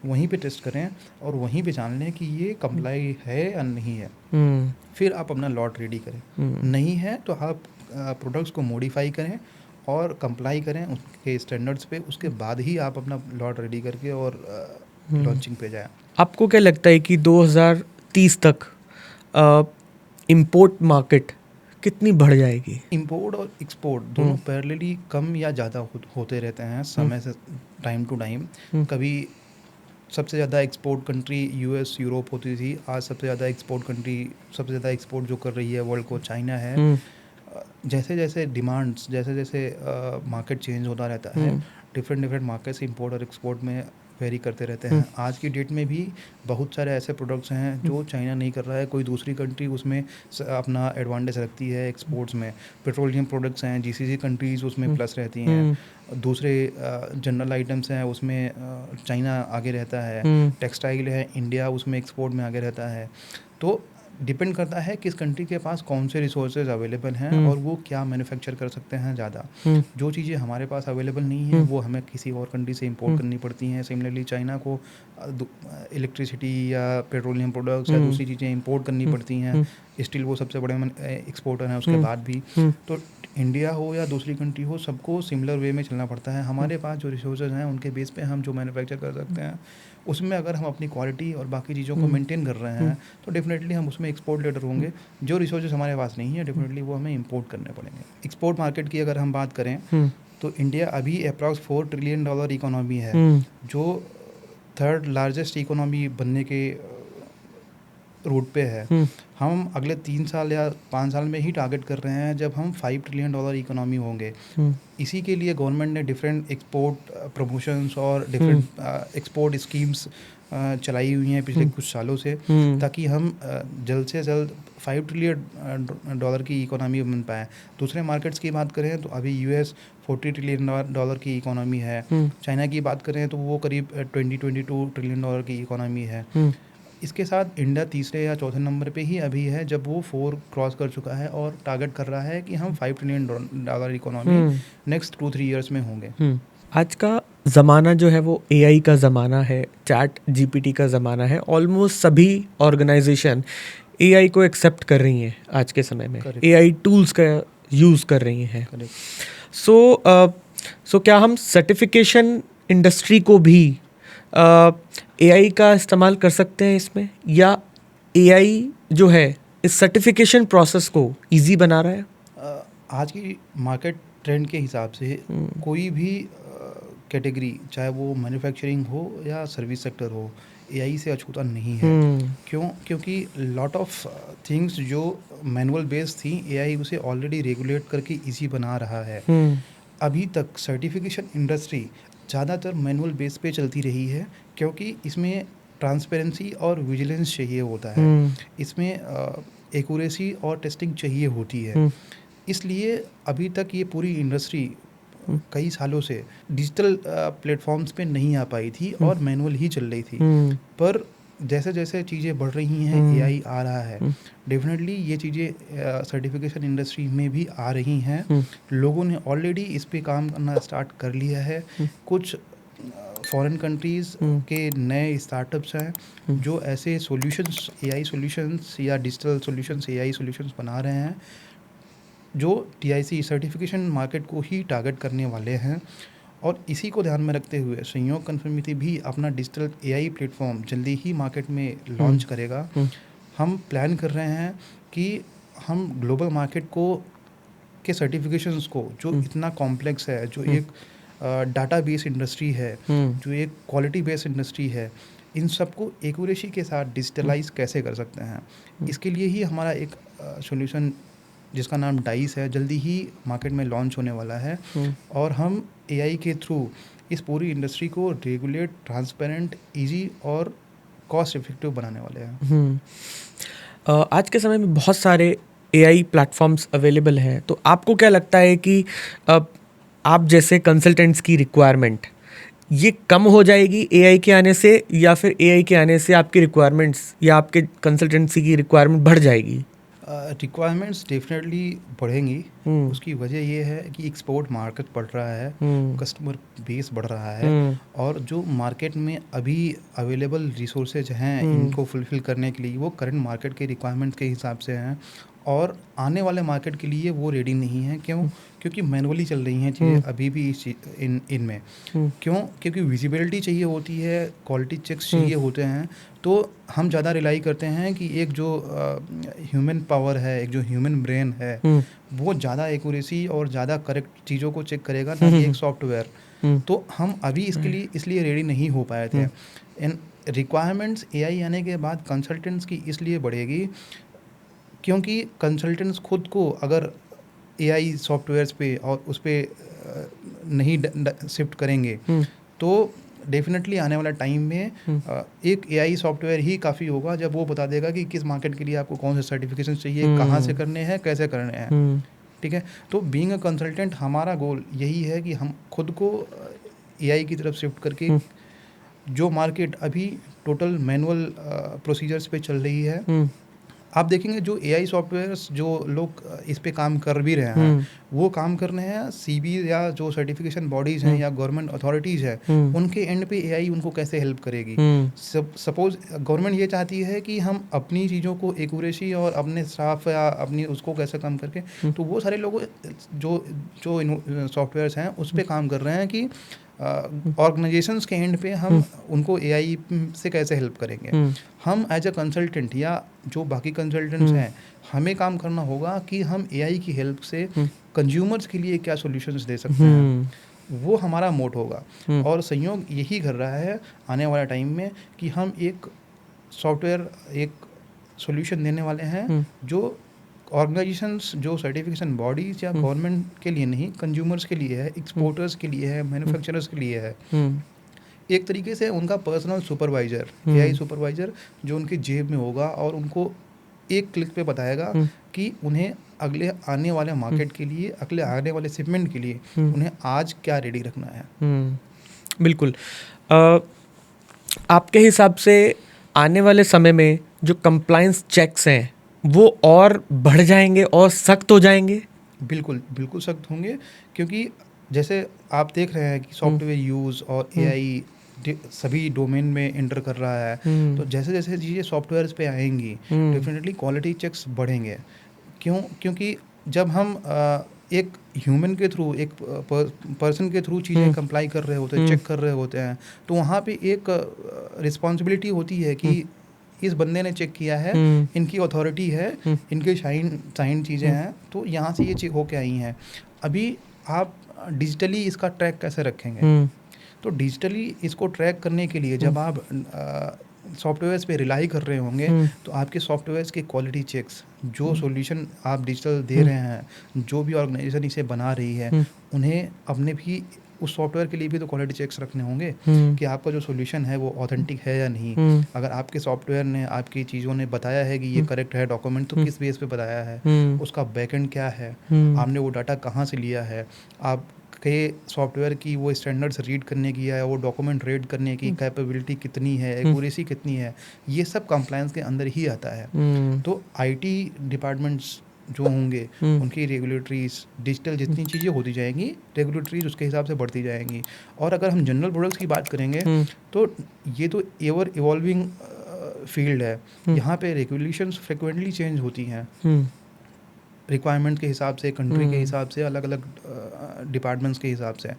वहीं पे टेस्ट करें और वहीं पे जान लें कि ये कंप्लाई है या नहीं है। फिर आप अपना लॉट रेडी करें। नहीं है तो आप प्रोडक्ट्स को मॉडिफाई करें और कंप्लाई करें उसके स्टैंडर्ड्स पे, उसके बाद ही आप अपना लॉट रेडी करके और लॉन्चिंग पे जाएं। आपको क्या लगता है कि 2030 तक इंपोर्ट मार्केट कितनी बढ़ जाएगी? इंपोर्ट और एक्सपोर्ट दोनों पैरेलली कम या ज़्यादा होते रहते हैं समय से, टाइम टू टाइम। कभी सबसे ज़्यादा एक्सपोर्ट कंट्री US यूरोप होती थी, आज सबसे ज़्यादा एक्सपोर्ट कंट्री, सबसे ज़्यादा एक्सपोर्ट जो कर रही है वर्ल्ड को, चाइना है। जैसे जैसे डिमांड्स, जैसे जैसे मार्केट चेंज होता रहता है, डिफरेंट मार्केट्स इंपोर्ट और एक्सपोर्ट में वेरी करते रहते हैं। आज की डेट में भी बहुत सारे ऐसे प्रोडक्ट्स हैं जो चाइना नहीं कर रहा है, कोई दूसरी कंट्री उसमें अपना एडवांटेज रखती है एक्सपोर्ट्स में। पेट्रोलियम प्रोडक्ट्स हैं, GCC कंट्रीज़ उसमें प्लस रहती हैं, दूसरे जनरल आइटम्स हैं उसमें चाइना आगे रहता है, टेक्सटाइल है, इंडिया उसमें एक्सपोर्ट में आगे रहता है। तो डिपेंड करता है किस कंट्री के पास कौन से रिसोर्सेज अवेलेबल हैं और वो क्या मैन्युफैक्चर कर सकते हैं ज़्यादा। जो चीज़ें हमारे पास अवेलेबल नहीं है वो हमें किसी और कंट्री से इंपोर्ट करनी पड़ती हैं। सिमिलरली चाइना को इलेक्ट्रिसिटी या पेट्रोलियम प्रोडक्ट्स या दूसरी चीज़ें इंपोर्ट करनी पड़ती हैं, स्टिल वो सबसे बड़े एक्सपोर्टर हैं उसके बाद भी। तो इंडिया हो या दूसरी कंट्री हो, सबको सिमिलर वे में चलना पड़ता है। हमारे पास जो रिसोर्सेज हैं उनके बेस पे हम जो मैन्युफैक्चर कर सकते हैं, उसमें अगर हम अपनी क्वालिटी और बाकी चीज़ों को मेंटेन कर रहे हैं तो डेफिनेटली हम उसमें एक्सपोर्ट लेटर होंगे। जो रिसोर्सेज हमारे पास नहीं है, डेफिनेटली वो हमें इंपोर्ट करने पड़ेंगे। एक्सपोर्ट मार्केट की अगर हम बात करें तो इंडिया अभी अप्रॉक्स $4 ट्रिलियन इकोनॉमी है, जो 3rd लार्जेस्ट इकोनॉमी बनने के रूट पे है। हम अगले 3 साल या 5 साल में ही टारगेट कर रहे हैं जब हम $5 ट्रिलियन इकोनॉमी होंगे। इसी के लिए गवर्नमेंट ने डिफरेंट एक्सपोर्ट प्रमोशंस और डिफरेंट एक्सपोर्ट स्कीम्स चलाई हुई हैं पिछले कुछ सालों से, ताकि हम जल्द से जल्द $5 ट्रिलियन की इकोनॉमी बन पाए। दूसरे मार्केट्स की बात करें तो अभी US $40 ट्रिलियन की इकोनॉमी है। चाइना की बात करें तो वो करीब $22 ट्रिलियन की इकोनॉमी है। इसके साथ इंडिया तीसरे या चौथे नंबर पे ही अभी है, जब वो 4 क्रॉस कर चुका है और टारगेट कर रहा है कि हम $5 ट्रिलियन इकोनॉमी नेक्स्ट 2-3 ईयर्स में होंगे। आज का ज़माना जो है वो एआई का ज़माना है, चैट जीपीटी का ज़माना है। ऑलमोस्ट सभी ऑर्गेनाइजेशन एआई को एक्सेप्ट कर रही हैं आज के समय में, Correct. एआई टूल्स का यूज़ कर रही हैं। करेक्ट। सो क्या हम सर्टिफिकेशन इंडस्ट्री को भी एआई का इस्तेमाल कर सकते हैं इसमें, या एआई जो है इस सर्टिफिकेशन प्रोसेस को इजी बना रहा है? आज की मार्केट ट्रेंड के हिसाब से कोई भी कैटेगरी, चाहे वो मैन्युफैक्चरिंग हो या सर्विस सेक्टर हो, एआई से अछूता नहीं है। क्योंकि लॉट ऑफ थिंग्स जो मैनुअल बेस्ड थी, एआई उसे ऑलरेडी रेगुलेट करके इजी बना रहा है। अभी तक सर्टिफिकेशन इंडस्ट्री ज़्यादातर मैनुअल बेस पे चलती रही है, क्योंकि इसमें ट्रांसपेरेंसी और विजिलेंस चाहिए होता है, इसमें एक्यूरेसी और टेस्टिंग चाहिए होती है। इसलिए अभी तक ये पूरी इंडस्ट्री कई सालों से डिजिटल प्लेटफॉर्म्स पे नहीं आ पाई थी और मैनुअल ही चल रही थी। पर जैसे जैसे चीज़ें बढ़ रही हैं, एआई आ रहा है, डेफिनेटली ये चीज़ें सर्टिफिकेशन इंडस्ट्री में भी आ रही हैं। लोगों ने ऑलरेडी इस पे काम करना स्टार्ट कर लिया है। कुछ फॉरेन कंट्रीज़ के नए स्टार्टअप्स हैं जो ऐसे सॉल्यूशंस, एआई सॉल्यूशंस या डिजिटल सॉल्यूशंस, एआई सॉल्यूशंस बना रहे हैं जो टीआईसी सर्टिफिकेशन मार्केट को ही टारगेट करने वाले हैं। और इसी को ध्यान में रखते हुए संयोग कन्फर्मिटी भी अपना डिजिटल एआई प्लेटफॉर्म जल्दी ही मार्केट में लॉन्च करेगा। हम प्लान कर रहे हैं कि हम ग्लोबल मार्केट को के सर्टिफिकेशंस को, जो इतना कॉम्प्लेक्स है, जो एक डाटा बेस इंडस्ट्री है, जो एक क्वालिटी बेस्ड इंडस्ट्री है, इन सबको एक्यूरेसी के साथ डिजिटलाइज कैसे कर सकते हैं। इसके लिए ही हमारा एक सॉल्यूशन जिसका नाम डाइस है, जल्दी ही मार्केट में लॉन्च होने वाला है। और हम एआई के थ्रू इस पूरी इंडस्ट्री को रेगुलेट, ट्रांसपेरेंट, इजी और कॉस्ट इफेक्टिव बनाने वाले हैं। आज के समय में बहुत सारे एआई प्लेटफॉर्म्स अवेलेबल हैं, तो आपको क्या लगता है कि आप जैसे कंसल्टेंट्स की रिक्वायरमेंट ये कम हो जाएगी एआई के आने से, या फिर एआई के आने से आपकी रिक्वायरमेंट्स या आपके कंसल्टेंसी की रिक्वायरमेंट बढ़ जाएगी? रिक्वायरमेंट्स डेफिनेटली बढ़ेंगी। उसकी वजह ये है कि एक्सपोर्ट मार्केट बढ़ रहा है, कस्टमर बेस बढ़ रहा है, और जो मार्केट में अभी अवेलेबल रिसोर्सेज हैं इनको फुलफिल करने के लिए वो करंट मार्केट के रिक्वायरमेंट के हिसाब से हैं, और आने वाले मार्केट के लिए वो रेडी नहीं है। क्यों? क्योंकि मैनुअली चल रही हैं चीज़ें अभी भी इनमें। क्यों? क्योंकि विजिबिलिटी चाहिए होती है, क्वालिटी चेक्स चाहिए होते हैं। तो हम ज़्यादा रिलाई करते हैं कि एक जो ह्यूमन पावर है, एक जो ह्यूमन ब्रेन है, वो ज़्यादा एक्यूरेसी और ज़्यादा करेक्ट चीज़ों को चेक करेगा, ना कि एक सॉफ्टवेयर। तो हम अभी इसके लिए इसलिए रेडी नहीं हो पाए थे। इन रिक्वायरमेंट्स एआई आने के बाद कंसल्टेंट्स की इसलिए बढ़ेगी क्योंकि कंसल्टेंट्स खुद को अगर एआई सॉफ्टवेयर्स पे और उस पे नहीं शिफ्ट करेंगे तो डेफिनेटली आने वाला टाइम में एक एआई सॉफ्टवेयर ही काफ़ी होगा, जब वो बता देगा कि किस मार्केट के लिए आपको कौन से सर्टिफिकेशन चाहिए, कहाँ से करने हैं, कैसे करने हैं। ठीक है, तो बीइंग अ कंसल्टेंट हमारा गोल यही है कि हम खुद को एआई की तरफ शिफ्ट करके जो मार्केट अभी टोटल मैनुअल प्रोसीजर्स पे चल रही है, आप देखेंगे जो एआई सॉफ्टवेयर्स जो लोग इस पे काम कर भी रहे हैं वो काम कर रहे हैं सीबी या जो सर्टिफिकेशन बॉडीज़ हैं या गवर्नमेंट अथॉरिटीज़ हैं, उनके एंड पे एआई उनको कैसे हेल्प करेगी। सपोज गवर्नमेंट ये चाहती है कि हम अपनी चीज़ों को एक्यूरेसी और अपने स्टाफ या अपनी उसको कैसे कम करके, तो वो सारे लोग जो सॉफ्टवेयर्स हैं उस पर काम कर रहे हैं कि ऑर्गेनाइजेशंस के एंड पे हम उनको एआई से कैसे हेल्प करेंगे। हम एज अ कंसल्टेंट या जो बाकी कंसल्टेंट्स हैं, हमें काम करना होगा कि हम एआई की हेल्प से कंज्यूमर्स के लिए क्या सॉल्यूशंस दे सकते हैं, वो हमारा मोट होगा। और संयोग यही कर रहा है आने वाला टाइम में कि हम एक सॉफ्टवेयर, एक सॉल्यूशन देने वाले हैं जो ऑर्गेनाइजेशंस, जो सर्टिफिकेशन बॉडीज या गवर्नमेंट के लिए नहीं, कंज्यूमर्स के लिए है, एक्सपोर्टर्स के लिए है, मैन्युफैक्चरर्स के लिए है। एक तरीके से उनका पर्सनल सुपरवाइजर, एआई सुपरवाइजर जो उनकी जेब में होगा और उनको एक क्लिक पे बताएगा कि उन्हें अगले आने वाले मार्केट के लिए, अगले आने वाले शिपमेंट के लिए उन्हें आज क्या रेडी रखना है। बिल्कुल। आपके हिसाब से आने वाले समय में जो कंप्लायंस चेक्स हैं वो और बढ़ जाएंगे और सख्त हो जाएंगे? बिल्कुल, बिल्कुल सख्त होंगे, क्योंकि जैसे आप देख रहे हैं कि सॉफ्टवेयर यूज़ और एआई सभी डोमेन में एंटर कर रहा है। तो जैसे-जैसे चीज़ें सॉफ्टवेयर्स पे आएँगी, डेफ़िनेटली क्वालिटी चेक्स बढ़ेंगे। क्यों? क्योंकि जब हम एक ह्यूमन के थ्रू, एक पर्सन के थ्रू चीज़ें कंप्लाई कर रहे होते हैं, चेक कर रहे होते हैं, तो वहाँ पे एक रिस्पॉन्सिबिलिटी होती है कि इस बंदे ने चेक किया है, इनकी अथॉरिटी है, इनके साइन चीज़ें हैं, तो यहाँ से ये चेक होके आई हैं। अभी आप डिजिटली इसका ट्रैक कैसे रखेंगे? तो डिजिटली इसको ट्रैक करने के लिए जब आप सॉफ्टवेयर्स पे रिलाई कर रहे होंगे, तो आपके सॉफ्टवेयर्स के क्वालिटी चेक्स, जो सॉल्यूशन आप डिजिटल दे रहे हैं, जो भी ऑर्गेनाइजेशन इसे बना रही है, उन्हें अपने भी उस सॉफ्टवेयर के लिए भी तो क्वालिटी चेक्स रखने होंगे कि आपका जो सॉल्यूशन है वो ऑथेंटिक है या नहीं। अगर आपके सॉफ्टवेयर ने, आपकी चीज़ों ने बताया है कि ये करेक्ट है डॉक्यूमेंट, तो किस बेस पे बताया है, उसका बैकएंड क्या है, आपने वो डाटा कहाँ से लिया है, आप के सॉफ्टवेयर की वो स्टैंडर्ड्स रीड करने की या वो डॉक्यूमेंट रीड करने की कैपेबिलिटी कितनी है, एक्यूरेसी कितनी है, ये सब कंप्लायंस के अंदर ही आता है। तो आईटी डिपार्टमेंट्स जो होंगे, उनकी रेगुलेटरीज, डिजिटल जितनी चीज़ें होती जाएंगी, रेगुलेटरीज उसके हिसाब से बढ़ती जाएंगी। और अगर हम जनरल प्रोडक्ट्स की बात करेंगे, तो ये तो एवर इवॉल्विंग फील्ड है। यहाँ पे रेगुलेशंस फ्रिक्वेंटली चेंज होती हैं, रिक्वायरमेंट के हिसाब से, कंट्री के हिसाब से, अलग अलग डिपार्टमेंट्स के हिसाब से।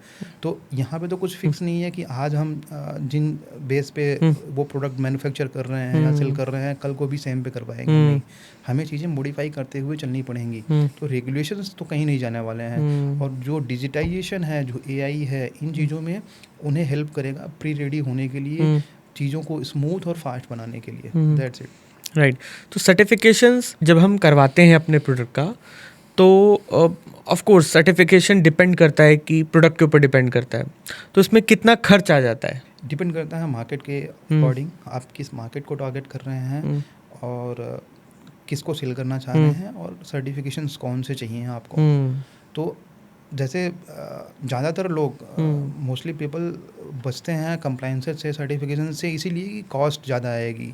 तो यहाँ पे तो कुछ फिक्स नहीं है कि आज हम जिन बेस पे वो प्रोडक्ट मैन्युफैक्चर कर रहे हैं या सेल कर रहे हैं, कल को भी सेम पे कर पाएंगे। नहीं, हमें चीज़ें मॉडिफाई करते हुए चलनी पड़ेंगी। तो रेगुलेशंस तो कहीं नहीं जाने वाले हैं। और जो डिजिटाइजेशन है, जो एआई है, इन चीज़ों में उन्हें हेल्प करेगा प्री रेडी होने के लिए, चीज़ों को स्मूथ और फास्ट बनाने के लिए। That's it. राइट। तो सर्टिफिकेशंस जब हम करवाते हैं अपने प्रोडक्ट का, तो ऑफ कोर्स सर्टिफिकेशन डिपेंड करता है कि प्रोडक्ट के ऊपर डिपेंड करता है, तो इसमें कितना खर्च आ जाता है? डिपेंड करता है मार्केट के अकॉर्डिंग, आप किस मार्केट को टारगेट कर रहे हैं और किसको सेल करना चाह रहे हैं और सर्टिफिकेशंस कौन से चाहिए आपको। तो जैसे ज़्यादातर लोग, मोस्टली पीपल बचते हैं कंप्लायंसेस से, सर्टिफिकेशन से, इसीलिए कि कॉस्ट ज़्यादा आएगी,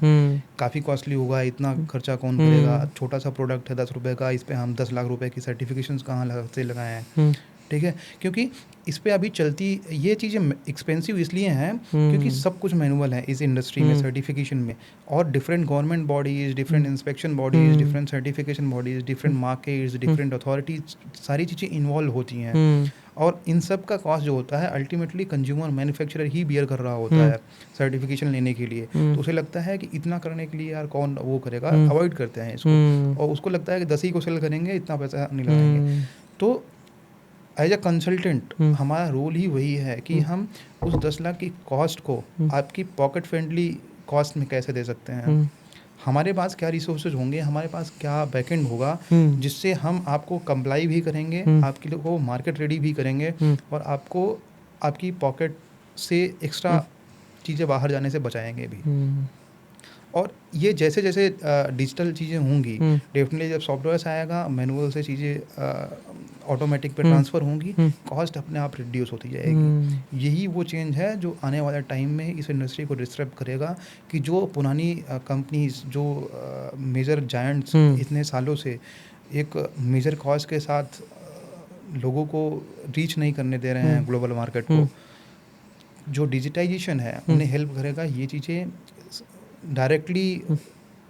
काफ़ी कॉस्टली होगा, इतना खर्चा कौन करेगा, छोटा सा प्रोडक्ट है 10 रुपये का, इस पे हम 10 लाख रुपए की सर्टिफिकेशंस कहाँ से लगाए हैं। ठीक है, क्योंकि इस पे अभी चलती ये चीज़ें एक्सपेंसिव इसलिए हैं क्योंकि सब कुछ मैनुअल है इस इंडस्ट्री में, सर्टिफिकेशन में, और different government bodies, different inspection bodies, different certification bodies, different markets, different authorities, सारी चीज़ें इन्वॉल्व होती हैं। और इन सब का कॉस्ट जो होता है अल्टीमेटली कंज्यूमर, मैन्युफैक्चरर ही बियर कर रहा होता है सर्टिफिकेशन लेने के लिए। तो उसे लगता है कि इतना करने के लिए यार कौन वो करेगा, अवॉइड करते हैं इसको, और उसको लगता है कि 10 ही को सेल करेंगे, इतना पैसा नहीं लगाएंगे। तो एज अ कंसल्टेंट हमारा रोल ही वही है कि हम उस 10 लाख की कॉस्ट को आपकी पॉकेट फ्रेंडली कॉस्ट में कैसे दे सकते हैं। हमारे पास क्या रिसोर्सेज होंगे, हमारे पास क्या बैकएंड होगा, जिससे हम आपको कंप्लाई भी करेंगे, आपके लिए को मार्केट रेडी भी करेंगे, और आपको आपकी पॉकेट से एक्स्ट्रा चीज़ें बाहर जाने से बचाएंगे भी। और ये जैसे जैसे डिजिटल चीज़ें होंगी, डेफिनेटली जब सॉफ्टवेयर आएगा, मैनुअल से चीज़ें ऑटोमेटिक पे ट्रांसफ़र होंगी, कॉस्ट अपने आप रिड्यूस होती जाएगी। यही वो चेंज है जो आने वाले टाइम में इस इंडस्ट्री को डिस्टर्ब करेगा, कि जो पुरानी कंपनीज, जो मेजर जायंट्स इतने सालों से एक मेजर कॉस्ट के साथ लोगों को रीच नहीं करने दे रहे हैं ग्लोबल मार्केट को, जो डिजिटाइजेशन है उन्हें हेल्प करेगा ये चीज़ें डायरेक्टली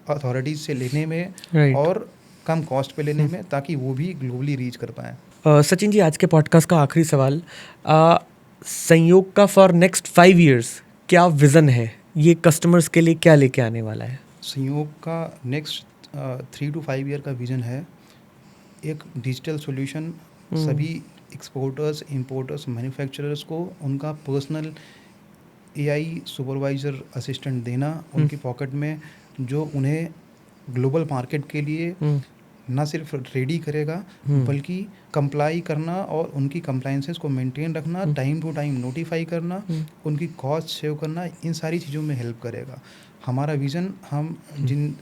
अथॉरिटीज़ से लेने में और कम कॉस्ट पे लेने में, ताकि वो भी ग्लोबली रीच कर पाएँ। सचिन जी, आज के पॉडकास्ट का आखिरी सवाल, संयोग का फॉर नेक्स्ट 5 years क्या विज़न है? ये कस्टमर्स के लिए क्या लेके आने वाला है? संयोग का नेक्स्ट 3 to 5 ईयर का विज़न है एक डिजिटल सॉल्यूशन सभी एक्सपोर्टर्स, इंपोर्टर्स, मैन्युफैक्चरर्स को उनका पर्सनल एआई सुपरवाइज़र असिस्टेंट देना उनकी पॉकेट में, जो उन्हें ग्लोबल मार्केट के लिए ना सिर्फ रेडी करेगा बल्कि कंप्लाई करना और उनकी कंप्लाइंसेस को मेंटेन रखना, टाइम टू टाइम नोटिफाई करना, उनकी कॉस्ट सेव करना, इन सारी चीज़ों में हेल्प करेगा। हमारा विज़न, हम जिन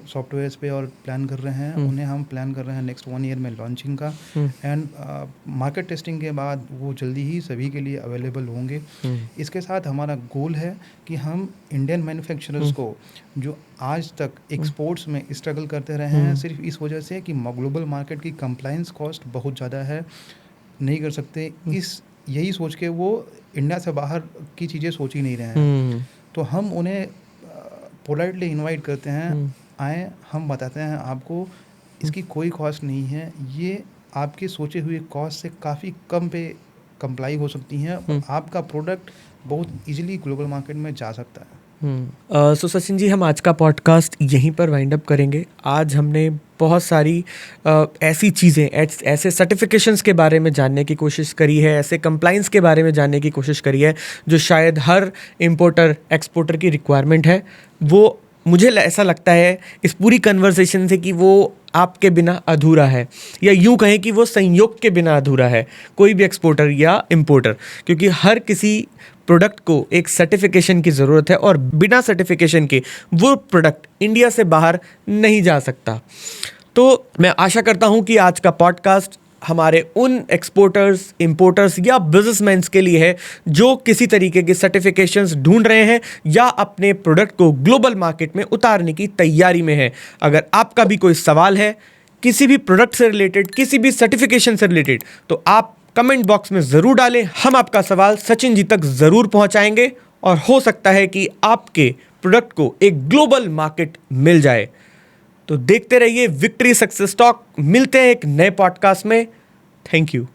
सॉफ्टवेयर्स पे और प्लान कर रहे हैं, उन्हें हम प्लान कर रहे हैं नेक्स्ट 1 ईयर में लॉन्चिंग का, एंड मार्केट टेस्टिंग के बाद वो जल्दी ही सभी के लिए अवेलेबल होंगे। इसके साथ हमारा गोल है कि हम इंडियन मैन्युफैक्चरर्स को जो आज तक एक्सपोर्ट्स में स्ट्रगल करते रहे हैं सिर्फ इस वजह से कि ग्लोबल मार्केट की कंप्लायंस कॉस्ट बहुत ज़्यादा है, नहीं कर सकते, यही सोच के वो इंडिया से बाहर की चीज़ें सोच ही नहीं रहे हैं। तो हम उन्हें पोलाइटली इनवाइट करते हैं, आए, हम बताते हैं आपको इसकी कोई कॉस्ट नहीं है, ये आपके सोचे हुए कॉस्ट से काफ़ी कम पे कंप्लाई हो सकती हैं और आपका प्रोडक्ट बहुत इजीली ग्लोबल मार्केट में जा सकता है। सो सचिन जी, हम आज का पॉडकास्ट यहीं पर वाइंड अप करेंगे। आज हमने बहुत सारी ऐसी चीज़ें, ऐसे सर्टिफिकेशंस के बारे में जानने की कोशिश करी है, ऐसे कंप्लाइंस के बारे में जानने की कोशिश करी है जो शायद हर इम्पोर्टर एक्सपोर्टर की रिक्वायरमेंट है। वो मुझे ऐसा लगता है इस पूरी कन्वर्सेशन से कि वो आपके बिना अधूरा है, या यूं कहें कि वो संयोग के बिना अधूरा है, कोई भी एक्सपोर्टर या इंपोर्टर, क्योंकि हर किसी प्रोडक्ट को एक सर्टिफिकेशन की ज़रूरत है और बिना सर्टिफिकेशन के वो प्रोडक्ट इंडिया से बाहर नहीं जा सकता। तो मैं आशा करता हूं कि आज का पॉडकास्ट हमारे उन एक्सपोर्टर्स, इंपोर्टर्स या बिजनेसमैन के लिए है जो किसी तरीके के सर्टिफिकेशंस ढूंढ रहे हैं या अपने प्रोडक्ट को ग्लोबल मार्केट में उतारने की तैयारी में है। अगर आपका भी कोई सवाल है किसी भी प्रोडक्ट से रिलेटेड, किसी भी सर्टिफिकेशन से रिलेटेड, तो आप कमेंट बॉक्स में ज़रूर डालें। हम आपका सवाल सचिन जी तक ज़रूर पहुंचाएंगे और हो सकता है कि आपके प्रोडक्ट को एक ग्लोबल मार्केट मिल जाए। तो देखते रहिए विक्ट्री सक्सेस टॉक। मिलते हैं एक नए पॉडकास्ट में। Thank you.